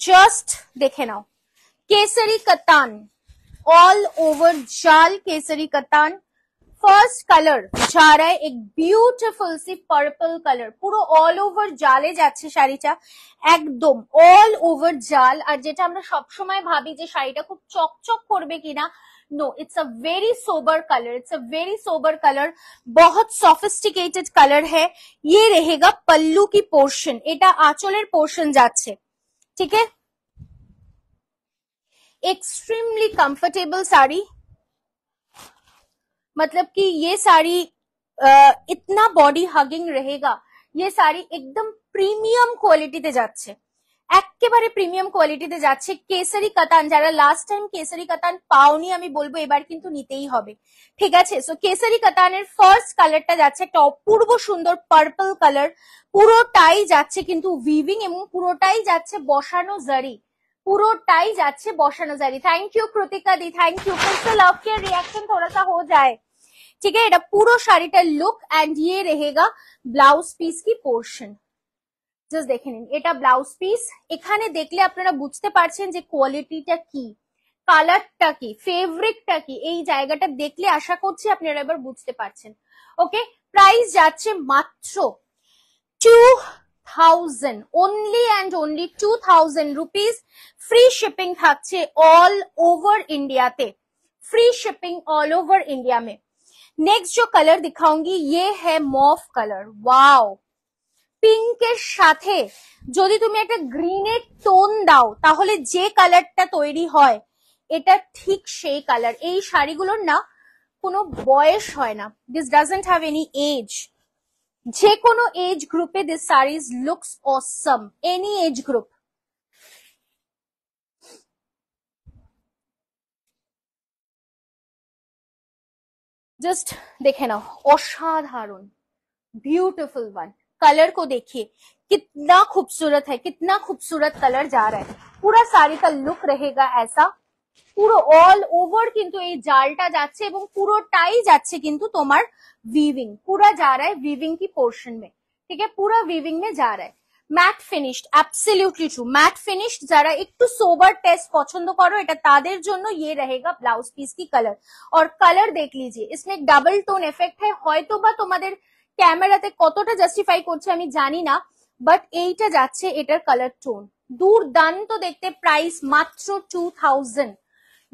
जस्ट देखे नाउ, केसरी कतान, ऑल ओवर जाल केसरी कतान। फर्स्ट कलर जा रहा है एक ब्यूटीफुल सी पर्पल कलर, পুরো অল ওভার জালে যাচ্ছে শাড়িটা, একদম অল ওভার জাল। আর যেটা আমরা সবসময় ভাবি যে শাড়িটা খুব চকচক করবে কিনা, no it's a very sober colour, it's a very sober colour, बहुत सॉफिस्टिकेटेड कलर है। ये रहेगा पल्लू की पोर्शन, এটা আঁচলের পোর্শন যাচ্ছে। ठीक है, एक्सट्रीमली कंफर्टेबल साड़ी, मतलब कि ये साड़ी इतना बॉडी हगिंग रहेगा, ये साड़ी एकदम प्रीमियम क्वालिटीতে যাচ্ছে, একেবারে প্রিমিয়াম কোয়ালিটিতে যাচ্ছে। কেসারি কাতান যারা লাস্ট টাইম কেসারি কাতান পাওনি আমি বলবো এবার কিন্তু নিতেই হবে। ঠিক আছে, সো কেসারি কাতানের ফার্স্ট কালারটা যাচ্ছে একটা অপূর্ব সুন্দর পার্পল কালার, পুরোটাই যাচ্ছে কিন্তু উইভিং এবং পুরোটাই যাচ্ছে বসানো জারি, পুরোটাই যাচ্ছে বসানো zari. Thank you Kritika di, thank you. फिर से लव के रिएक्शन थोड़ा सा हो जाए। ठीक है, এটা পুরো শাড়িটার লুক, এন্ড ये रहेगा ব্লাউজ পিস की पोर्शन। জাস্ট দেখে নিন, এটা ব্লাউজ পিস, এখানে দেখলে আপনারা বুঝতে পারছেন যে কোয়ালিটিটা কি, কালারটা কি, ফেব্রিকটা কি, এই জায়গাটা দেখলে আশা করছি আপনারা এবার বুঝতে পারছেন। ওকে, প্রাইস যাচ্ছে মাত্র 2000, only and only 2000 rupees. Free shipping থাকছে ऑल ओवर इंडियाতে, free shipping all over India में। नेक्स्ट जो कलर दिखाऊंगी ये है मॉव कलर, वाओ, পিঙ্কের সাথে যদি তুমি একটা গ্রিনের টোন দাও তাহলে যে কালারটা তৈরি হয় এটা ঠিক সেই কালার। এই শাড়িগুলোর না কোনো বয়স হয় না, this doesn't have any age, যে কোনো এজ গ্রুপে this saris looks awesome, any age group. Just দেখে নাও, অসাধারণ, ब्यूटीफुल वन। कलर को देखिए कितना खूबसूरत है, कितना खूबसूरत कलर जा रहा है। पूरा साड़ी का लुक रहेगा ऐसा, পুরো অল ওভার কিন্তু এই জালটা যাচ্ছে এবং পুরোটাই যাচ্ছে কিন্তু তোমার वीविंग, पूरा जा रहा है वीविंग की पोर्शन में। ठीक है, पूरा वीविंग में जा रहा है। Matte finished, absolutely true, matte finished. যারা একটু সোবার टेस्ट পছন্দ করো এটা তাদের জন্য ये रहेगा ब्लाउज पीस की कलर। और कलर देख लीजिए, इसमें डबल टोन इफेक्ट है, হয়তো বা তোমাদের ক্যামেরাতে কতটা জাস্টিফাই করছে আমি জানি না, বাট এইটা যাচ্ছে এটার কালার টোন দুর্দান্ত দেখতে। প্রাইস মাত্র 2000।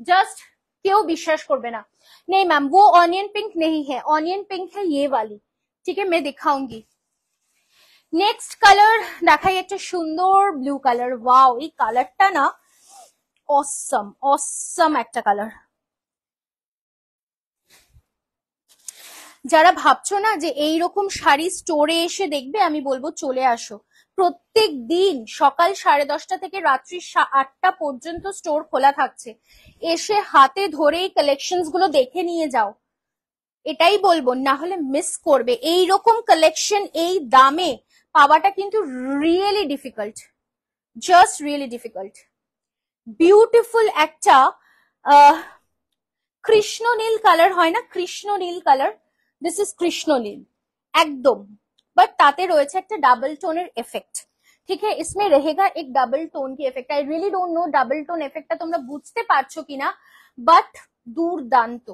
जस्ट কেউ বিশ্বাস করবে না। नहीं मैम वो ऑनियन पिंक नहीं है, ऑनियन पिंक है ये वाली, ठीक है मैं दिखाऊंगी। নেক্সট কালার দেখাই একটা সুন্দর ব্লু কালার। ওয়াও, এই কালারটা না অসম অসম একটা কালার। যারা ভাবছো না যে এইরকম শাড়ি স্টোরে এসে দেখবে, আমি বলবো চলে আসো। প্রত্যেক দিন সকাল 10:30 থেকে রাত্রি 8টা পর্যন্ত স্টোর খোলা থাকছে। এসে হাতে ধরেই কালেকশনস গুলো দেখে নিয়ে যাও, এটাই বলবো, না হলে মিস করবে। এইরকম কালেকশন এই দামে পাওয়াটা কিন্তু really difficult, just really difficult. Beautiful একটা কৃষ্ণ নীল কালার হয় না, কৃষ্ণ নীল কালার, দিস ইজ কৃষ্ণ নীল একদম, বাট তাতে রয়েছে একটা ডাবল টোনের এফেক্ট। ঠিক है, इसमें रहेगा एक डबल टोन की effect. I really don't know double tone इफेक्टটা তোমরা বুঝতে পারছো কিনা, বাট দুর্দান্ত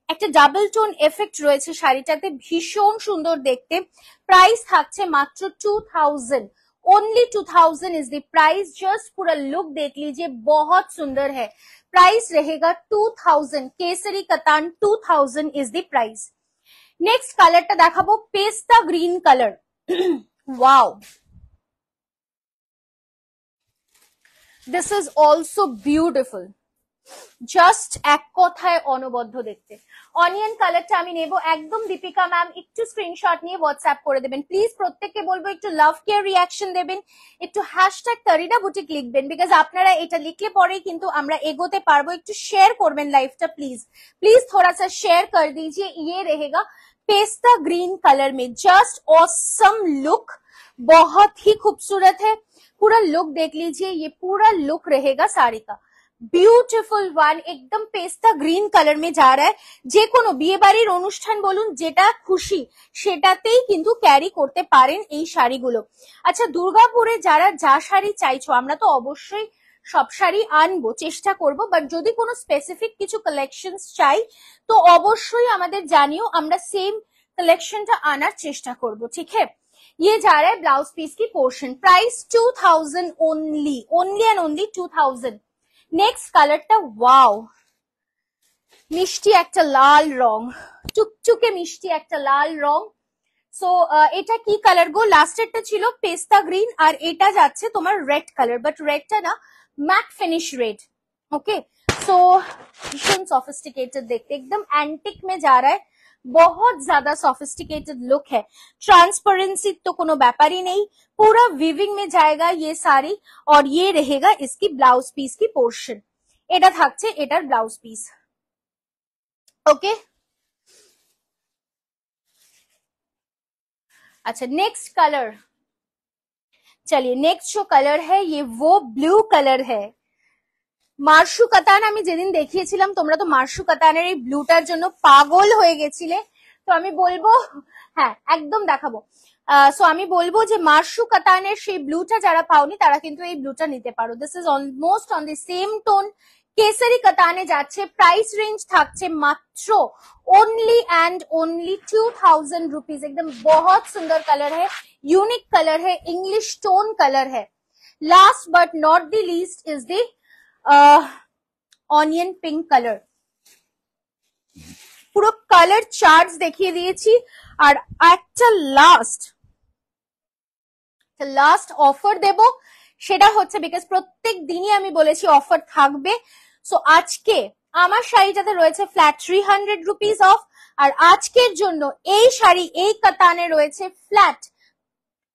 একটা ডাবল টোন এফেক্ট রয়েছে শাড়িটাতে, ভীষণ সুন্দর দেখতে। প্রাইস থাকছে মাত্র 2000, only 2000 is the price. Just पूरा लुक देख लीजिए, बहुत सुंदर है। प्राइस रहेगा 2000, केसरी कतान 2000 इज द प्राइस। नेक्स्ट कलरটা দেখাবো পেস্তা green colour. Wow, this is also beautiful, just এক কথায় অনবদ্য দেখতে। অনিয়ন কালারটা আমি নেব একদম। দীপিকা ম্যাম একটু স্ক্রিনশট নিয়ে হোয়াটসঅ্যাপ করে দেবেন প্লিজ। প্রত্যেককে বলবো একটু লাভ কেয়ার রিয়াকশন দেবেন, একটু হ্যাশট্যাগ তারিনা বুটিক লিখবেন, বিকজ আপনারা এটা লিখলে পরেই কিন্তু আমরা এগোতে পারবো। একটু শেয়ার করবেন লাইভটা প্লিজ, प्लीज थोड़ा सा शेयर कर दीजिए। ये रहेगा पेस्ता ग्रीन कलर में, जस्ट ऑसम लुक, बहुत ही खूबसूरत है। पूरा लुक देख लीजिए, ये पूरा लुक रहेगा साड़ी का, বিউটিফুল ওয়ান, একদম পেস্তা গ্রিন কালার মে যা রা যে কোনো বিয়ে বাড়ির অনুষ্ঠান বলুন, যেটা খুশি সেটাতেই কিন্তু ক্যারি করতে পারেন এই শাড়িগুলো। আচ্ছা, দুর্গাপুরে যারা যা শাড়ি চাইছো, আমরা তো অবশ্যই সব শাড়ি আনবো, চেষ্টা করব, বাট যদি কোনো স্পেসিফিক কিছু কালেকশনস চাই তো অবশ্যই আমাদের জানিও, আমরা সেম কালেকশনটা আনার চেষ্টা করব। ঠিক है, ये जा रहा है ब्लाउज पीस की portion. Price 2000 only, only and only 2000। Next কালারটা ওয়াও, মিষ্টি একটা লাল রং, টুকটুকে মিষ্টি একটা লাল রং। সো এটা কি কালার গো? লাস্টেরটা ছিল পেস্তা গ্রিন আর এটা যাচ্ছে তোমার রেড কালার, বাট রেডটা না मैट फिनिश रेड। ओके, सो भीषण सॉफिस्टिकेटेड देखते, एकदम एंटिक में जा रहा है, बहुत ज्यादा सॉफिस्टिकेटेड लुक है। ट्रांसपेरेंसी तो कोनो ব্যাপার ही नहीं, पूरा वीविंग में जाएगा ये साड़ी, और ये रहेगा इसकी ब्लाउज पीस की पोर्शन। এটা থাকছে এটার ব্লাউজ পিস। ओके, अच्छा नेक्स्ट कलर, चलिए नेक्स्ट जो कलर है ये वो ब्लू कलर है। মার্শু কাতান আমি যেদিন দেখিয়েছিলাম, তোমরা তো মার্শু কাতানের এই ব্লুটার জন্য পাগল হয়ে গেছিলে, তো আমি বলবো হ্যাঁ একদম দেখাবো। সো আমি বলবো যে মার্শু কাতানের সেই ব্লুটা যারা পাওনি তারা কিন্তু এই ব্লুটা নিতে পারো। This is almost on the same tone, কেসারি কাতানে যাচ্ছে। প্রাইস রেঞ্জ থাকছে মাত্র ओनली एंड ओनली 2000 रुपीज। एकदम बहुत सुंदर कलर है, यूनिक कलर है, इंग्लिश टोन कलर है। Last but not the least is the onion pink colour. পুরো কালার চার্টস দেখিয়ে দিয়েছি। আর একটা লাস্ট অফার দেব, সেটা হচ্ছে বিকজ প্রত্যেক দিনই আমি বলেছি অফার থাকবে। সো আজকে আমার শাড়িটাতে রয়েছে ফ্ল্যাট 300 রুপিস অফ, আর আজকের জন্য এই শাড়ি এই কাতানে রয়েছে ফ্ল্যাট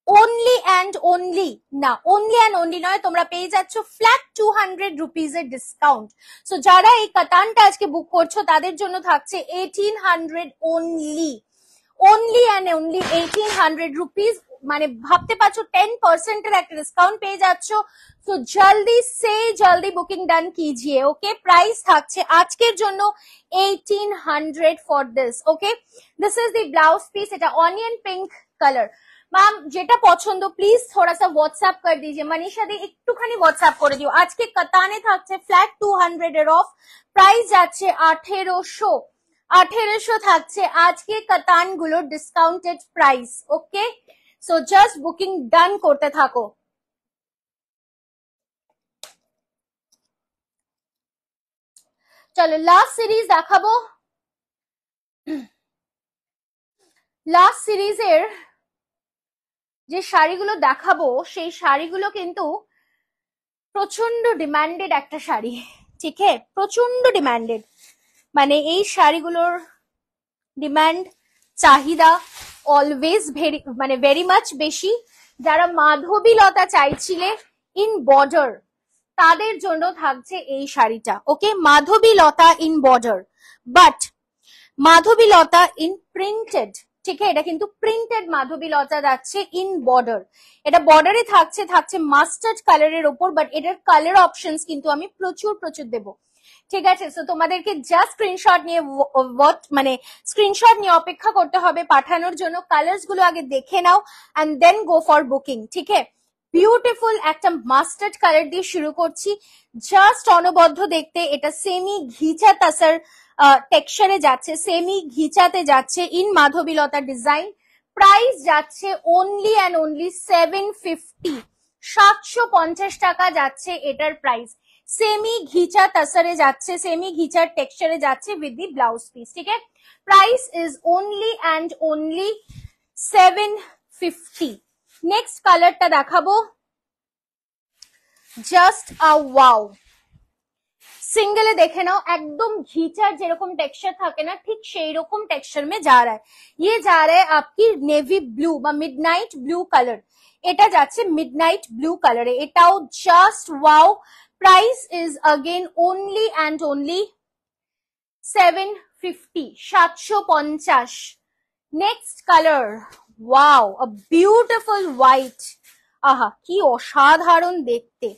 ओनली एंड ओनली ना, ओनली एंड ओनली নয়, তোমরা পেয়ে যাচ্ছ ফ্ল্যাট 200 রুপিস এর ডিসকাউন্ট। সো যারা এই কাতানটা আজকে বুক করছো তাদের জন্য থাকছে 1800 only, only and only 1800 rupees. মানে ভাবতে পারছো 10% এর একটা ডিসকাউন্ট পেয়ে যাচ্ছ। সো জলদি সে জলদি বুকিং ডান कीजिए। ওকে, প্রাইস থাকছে আজকের জন্য 1800 for this. Okay, this is the blouse piece, এটা অনিয়ন পিঙ্ক কালার। मैम যেটা পছন্দ প্লিজ थोड़ा सा व्हाट्सएप कर दीजिए। मनीषा दी একটুখানি व्हाट्सएप করে দিও। আজকে কাতানে থাকছে ফ্ল্যাট 200 এর অফ, প্রাইস যাচ্ছে 1800 থাকছে আজকে কাতান গুলোর ডিসকাউন্টেড প্রাইস। ওকে, সো জাস্ট বুকিং ডান করতে থাকো। চলো লাস্ট সিরিজ দেখাবো। লাস্ট সিরিজের যে শাড়িগুলো দেখাবো সেই শাড়িগুলো কিন্তু প্রচন্ড ডিমান্ডেড একটা শাড়ি, ঠিক আছে, প্রচন্ড ডিমান্ডেড। মানে এই শাড়িগুলোর ডিমান্ড চাহিদা অলওয়েজ ভেরি মাচ বেশি। যারা মাধবীলতা চাইছিলে ইন বর্ডার তাদের জন্য থাকছে এই শাড়িটা। ওকে, মাধবীলতা ইন বর্ডার, বাট মাধবীলতা ইন প্রিন্টেড, ঠিক আছে, এটা কিন্তু প্রিন্টেড মাধবীলতা যাচ্ছে ইন বর্ডার। এটা বর্ডারে থাকছে মাস্টার্ড কালারের ওপর, বাট এটার কালার অপশনস কিন্তু আমি প্রচুর দেবো, ঠিক আছে। সো তোমাদেরকে জাস্ট স্ক্রিনশট নিয়ে স্ক্রিনশট নিয়ে অপেক্ষা করতে হবে পাঠানোর জন্য। কালার্স গুলো আগে দেখে নাও and then go for booking, ঠিক আছে। বিউটিফুল একটা মাস্টার্ড কালার দিয়ে শুরু করছি, জাস্ট অনবদ্য দেখতে। এটা সেমি ঘিচা তাসার টেক্সচারে যাচ্ছে, সেমি ঘিচাতে যাচ্ছে ইন মাধবীলতা ডিজাইন। প্রাইস যাচ্ছে অনলি অ্যান্ড অনলি 750, 750 টাকা যাচ্ছে এটার প্রাইস। সেমি ঘিচা তাসারে যাচ্ছে, সেমি ঘিচার টেক্সচারে যাচ্ছে উইথ দি ব্লাউজ পিস, ঠিক আছে। Price is only and only 750। Next কালারটা দেখাবো, জাস্ট আ ওয়াও। সিঙ্গেলে দেখে নাও, একদম ঘিচার যেরকম টেক্সচার থাকে না ঠিক সেই রকম টেক্সচার में जा रहा है। ये जा रहा है आपकी नेवी ब्लू বা মিডনাইট ব্লু কালার। এটা যাচ্ছে মিডনাইট ব্লু কালারে, এটাও just wow. Price is again only and only 750, 750। Next colour, wow, a beautiful white। আহা কি অসাধারণ দেখতে,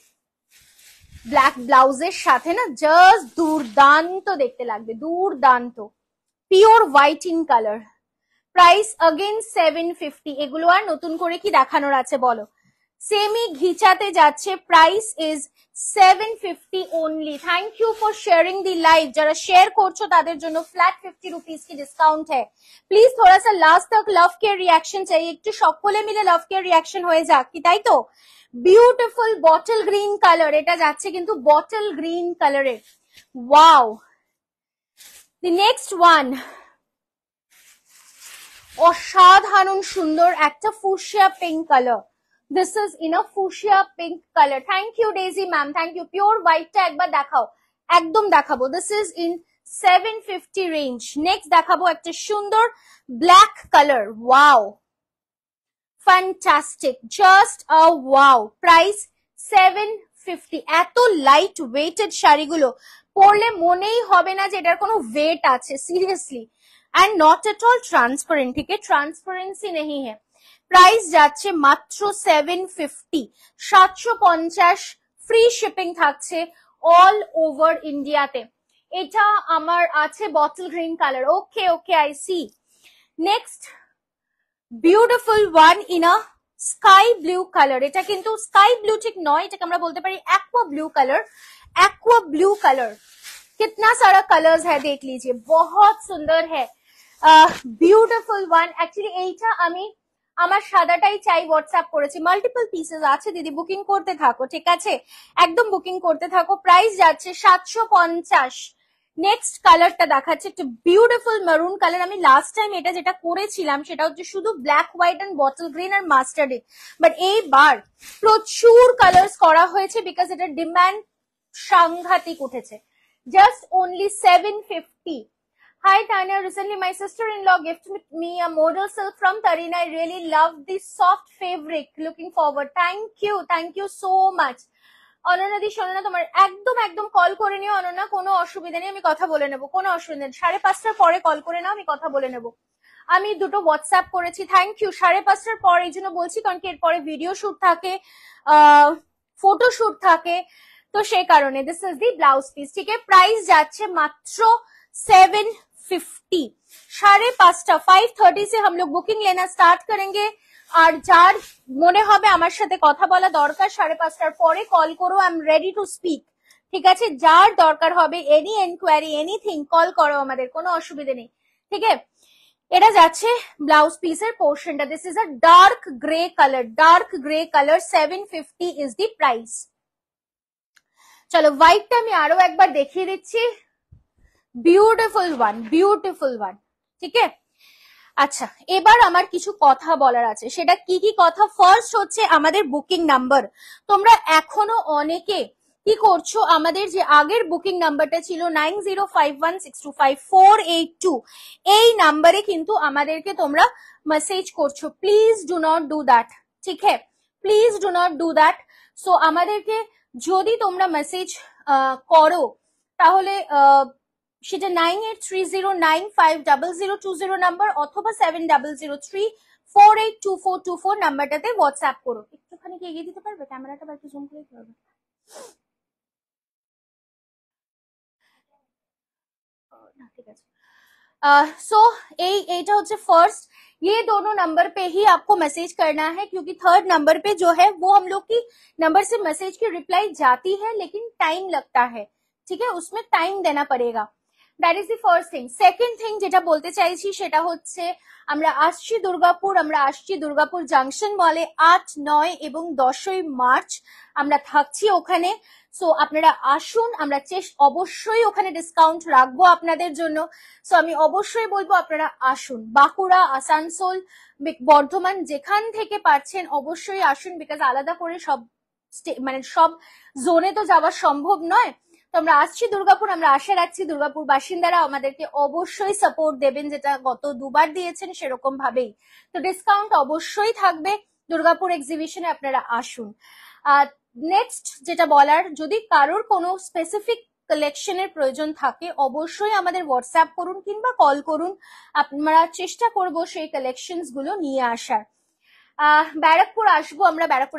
ব্ল্যাক ব্লাউজের সাথে না জাস্ট দুর্দান্ত দেখতে লাগবে, দুর্দান্ত। Pure white in colour. Price again 750। এগুলো আর নতুন করে কি দেখানোর আছে বলো। সেমি ঘিচাতে যাচ্ছে, price is 750 only. Thank you for sharing the live. যারা শেয়ার করছো তাদের জন্য फ्लैट 50 रुपीस की डिस्काउंट है। प्लीज थोड़ा सा लास्ट तक लव केयर रिएक्शन चाहिए, একটু সকলে মিলে লাভ কেয়ার রিঅ্যাকশন হয়ে যাক, কি তাই তো। বিউটিফুল বটল গ্রিন কালার, এটা যাচ্ছে কিন্তু বটল গ্রিন কালারের। ওয়াও, দি নেক্সট ওয়ান, অসাধারণ সুন্দর একটা fuchsia pink colour. This is in a fuchsia pink colour. Thank you Daisy ma'am, thank you. Pure হোয়াইটটা একবার দেখাও, একদম দেখাবো। This is in 750 range. Next দেখাবো একটা সুন্দর black colour. Wow, fantastic, just a wow. Price 750। এত লাইট ওয়েটেড শাড়িগুলো পরলে মনেই হবে না যে এটার কোনো ওয়েট আছে, seriously. And not at all transparent, ठीक है, ट्रांसपेरेंसी नहीं है। प्राइस যাচ্ছে মাত্র 750, 750। ফ্রি শিপিং থাকছে অল ওভার ইন্ডিয়াতে। এটা আমার আছে bottle green colour. Okay okay, I see. Next beautiful one in a sky blue colour. এটা কিন্তু স্কাই ব্লু ঠিক নয়, এটাকে আমরা বলতে পারি aqua blue colour. Aqua blue colour, कितना सारा कलर्स है देख लीजिए, बहुत सुंदर है। Beautiful one. অ্যাকচুয়ালি এইটা আমি আমার সাদাটাই চাই হোয়াটসঅ্যাপ করেছি, মাল্টিপল পিসেস আছে দিদি, বুকিং করতে থাকো, ঠিক আছে, একদম বুকিং করতে থাকো। প্রাইস যাচ্ছে 750। নেক্সট কালারটা দেখাচ্ছে একটা বিউটিফুল মেরুন কালার। আমি লাস্ট টাইম এটা যেটা করেছিলাম সেটা হচ্ছে শুধু black white and bottle green আর মাস্টার্ডে, বাট এইবার প্রচুর কালার্স করা হয়েছে বিকজ এটার ডিমান্ড সাংঘাতিক উঠেছে। Just only 750। Hi Tanya, recently my sister-in-law gifted me a modal silk from Tarina. I really love this soft fabric. Looking forward. Thank you so much. Ananya দি শোনো না, তোমার একদম একদম কল করে নিও অনন্যা, কোনো অসুবিধা নেই, আমি কথা বলে নেবো, কোনো অসুবিধা নেই। 5:30 পরে কল করে নাও, আমি কথা বলে নেবো। আমি দুটো হোয়াটসঅ্যাপ করেছি, থ্যাংক ইউ। 5:30 পর এই জন্য বলছি কারণ কি এরপরে ভিডিও শুট থাকে, ফটো শুট থাকে, তো সেই কারণে। This is the blouse piece, ঠিক আছে। প্রাইস যাচ্ছে মাত্র 750। 5:30 से हम लोग बुकिंग लेना स्टार्ट करेंगे। আর যার মনে হবে আমার সাথে কথা বলা দরকার 5:30টার পরে কল করো, I am ready to speak. ঠিক আছে, যার দরকার হবে এনি এনকোয়ারি এনিথিং কল করো, আমাদের কোনো অসুবিধা নেই। ঠিক আছে, এটা যাচ্ছে ব্লাউজ পিসের পোর্শনটা। This is a dark grey colour 750 is the price. চলো হোয়াইটটা আমি আরো একবার দেখিয়ে দিচ্ছি। Beautiful one. ঠিক আছে, আচ্ছা এবার আমার কিছু কথা বলার আছে। সেটা কি কি কথা? ফার্স্ট হচ্ছে আমাদের বুকিং নাম্বার। তোমরা এখনো অনেকে কি করছো, আমাদের যে আগের বুকিং নাম্বারটা ছিল 9051625482, এই নাম্বারে কিন্তু আমাদেরকে তোমরা মেসেজ করছো। Please do not do that. ঠিক আছে, please do not do that. So আমাদেরকে যদি তোমরা মেসেজ করো তাহলে সেটা 9830950020 নাম্বার অথবা 7003482424 নাম্বারটাতে হোয়াটসঅ্যাপ করো। একটুখানি কি এগিয়ে দিতে পারবে ক্যামেরাটা, বা একটু জুম করে দিতে পারবে? ঠিক আছে। सो এইটা হচ্ছে फर्स्ट, ये दोनों नंबर पे ही आपको मैसेज करना है, क्योंकि थर्ड नंबर पे जो है वो हम लोग की नंबर से मैसेज की रिप्लाई जाती है लेकिन टाइम लगता है। ठीक है, उसमें टाइम देना पड़ेगा। That is the first thing. Second thing যেটা বলতে চাইছি সেটা হচ্ছে আমরা আসছি দুর্গাপুর জাংশন মলে 8, 9 এবং 10ই মার্চ আমরা থাকছি ওখানে। সো আপনারা আসুন, আমরা অবশ্যই ওখানে ডিসকাউন্ট রাখবো আপনাদের জন্য। সো আমি অবশ্যই বলবো আপনারা আসুন। বাঁকুড়া, আসানসোল, বর্ধমান যেখান থেকে পারছেন অবশ্যই আসুন, বিকজ আলাদা করে সব মানে সব জোনে তো যাওয়া সম্ভব নয়। তো আমরা আসছি দুর্গাপুর, আমরা আশা রাখছি দুর্গাপুর বাসিন্দারা আমাদেরকে অবশ্যই সাপোর্ট দেবেন, যেটা গত দুবার দিয়েছেন সেরকম ভাবেই। তো ডিসকাউন্ট অবশ্যই থাকবে দুর্গাপুর এক্সিবিশনে, আপনারা আসুন। আর নেক্সট যেটা বলার, যদি কারোর কোনো স্পেসিফিক কালেকশনের প্রয়োজন থাকে অবশ্যই আমাদের হোয়াটসঅ্যাপ করুন কিংবা কল করুন, আমরা চেষ্টা করব সেই কালেকশনস গুলো নিয়ে আসার। ব্যারাকপুর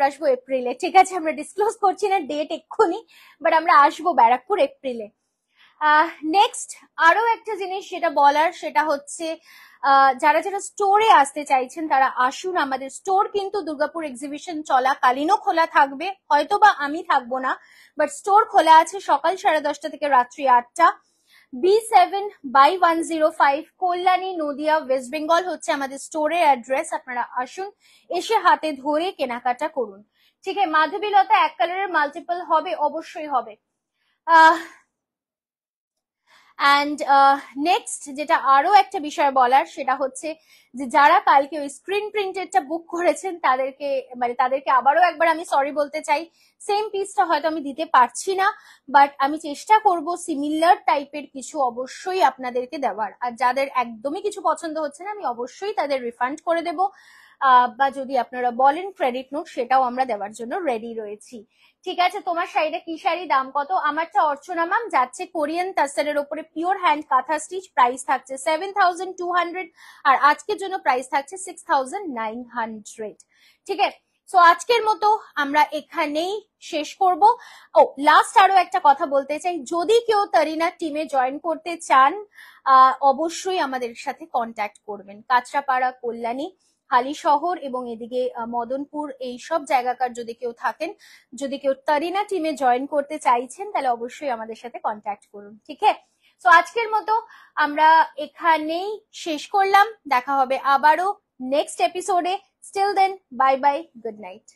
আসবো এপ্রিলে। ঠিক আছে, আমরা ডিসক্লোজ করছি না ডেট এক্ষুনি, বাট আমরা আসবো ব্যারাকপুর এপ্রিলে। নেক্সট আরো একটা জিনিস যেটা বলার সেটা হচ্ছে যারা যারা স্টোরে আসতে চাইছেন তারা আসুন। আমাদের স্টোর কিন্তু দুর্গাপুর এক্সিবিশন চলাকালীনও খোলা থাকবে, হয়তোবা আমি থাকবো না, বাট স্টোর খোলা আছে সকাল 10:30 থেকে রাত্রি 8টা। B7/105 কল্যাণী, নদিয়া, ওয়েস্ট বেঙ্গল হচ্ছে আমাদের স্টোরের অ্যাড্রেস। আপনারা আসুন, এসে হাতে ধরে কেনাকাটা করুন। ঠিক আছে, মাধবীলতা এক কালারের মাল্টিপল হবে, অবশ্যই হবে। অ্যান্ড নেক্সট যেটা আরো একটা বিষয় বলার সেটা হচ্ছে যে যারা কালকে ওই স্ক্রিন প্রিন্টেডটা বুক করেছেন তাদেরকে আবারও একবার আমি সরি বলতে চাই। সেম পিসটা হয়তো আমি দিতে পারছি না, বাট আমি চেষ্টা করব সিমিলার টাইপের কিছু অবশ্যই আপনাদেরকে দেওয়ার। আর যাদের একদমই কিছু পছন্দ হচ্ছে না আমি অবশ্যই তাদের রিফান্ড করে দেব, বা যদি আপনারা বলেন ক্রেডিট নোট সেটাও আমরা দেওয়ার জন্য রেডি রয়েছি। ঠিক আছে, তোমার শাড়িটা কি শাড়ি, দাম কত? আমারটা অর্চনা ম্যাম যাচ্ছে কোরিয়ান টাসেলের উপরে পিওর হ্যান্ড কাঁথা স্টিচ, প্রাইস থাকছে 7200, আর আজকের জন্য প্রাইস থাকছে 6900। ঠিক আছে, সো আজকের মতো আমরা এখানেই শেষ করব। ও লাস্ট আরো একটা কথা বলতে চাই, যদি কেউ তারিনা টিমে জয়েন করতে চান অবশ্যই আমাদের সাথে কন্ট্যাক্ট করবেন। কাঁচরাপাড়া, কল্যাণী, হালিশহর এবং এদিকে মদনপুর এইসব জায়গাকার যদি কেউ থাকেন, যদি কেউ তারিনা টিমে জয়েন করতে চাইছেন তাহলে অবশ্যই আমাদের সাথে কন্ট্যাক্ট করুন। ঠিক আছে, সো আজকের মতো আমরা এখানেই শেষ করলাম। দেখা হবে আবারও নেক্সট এপিসোডে। Still then bye bye, good night.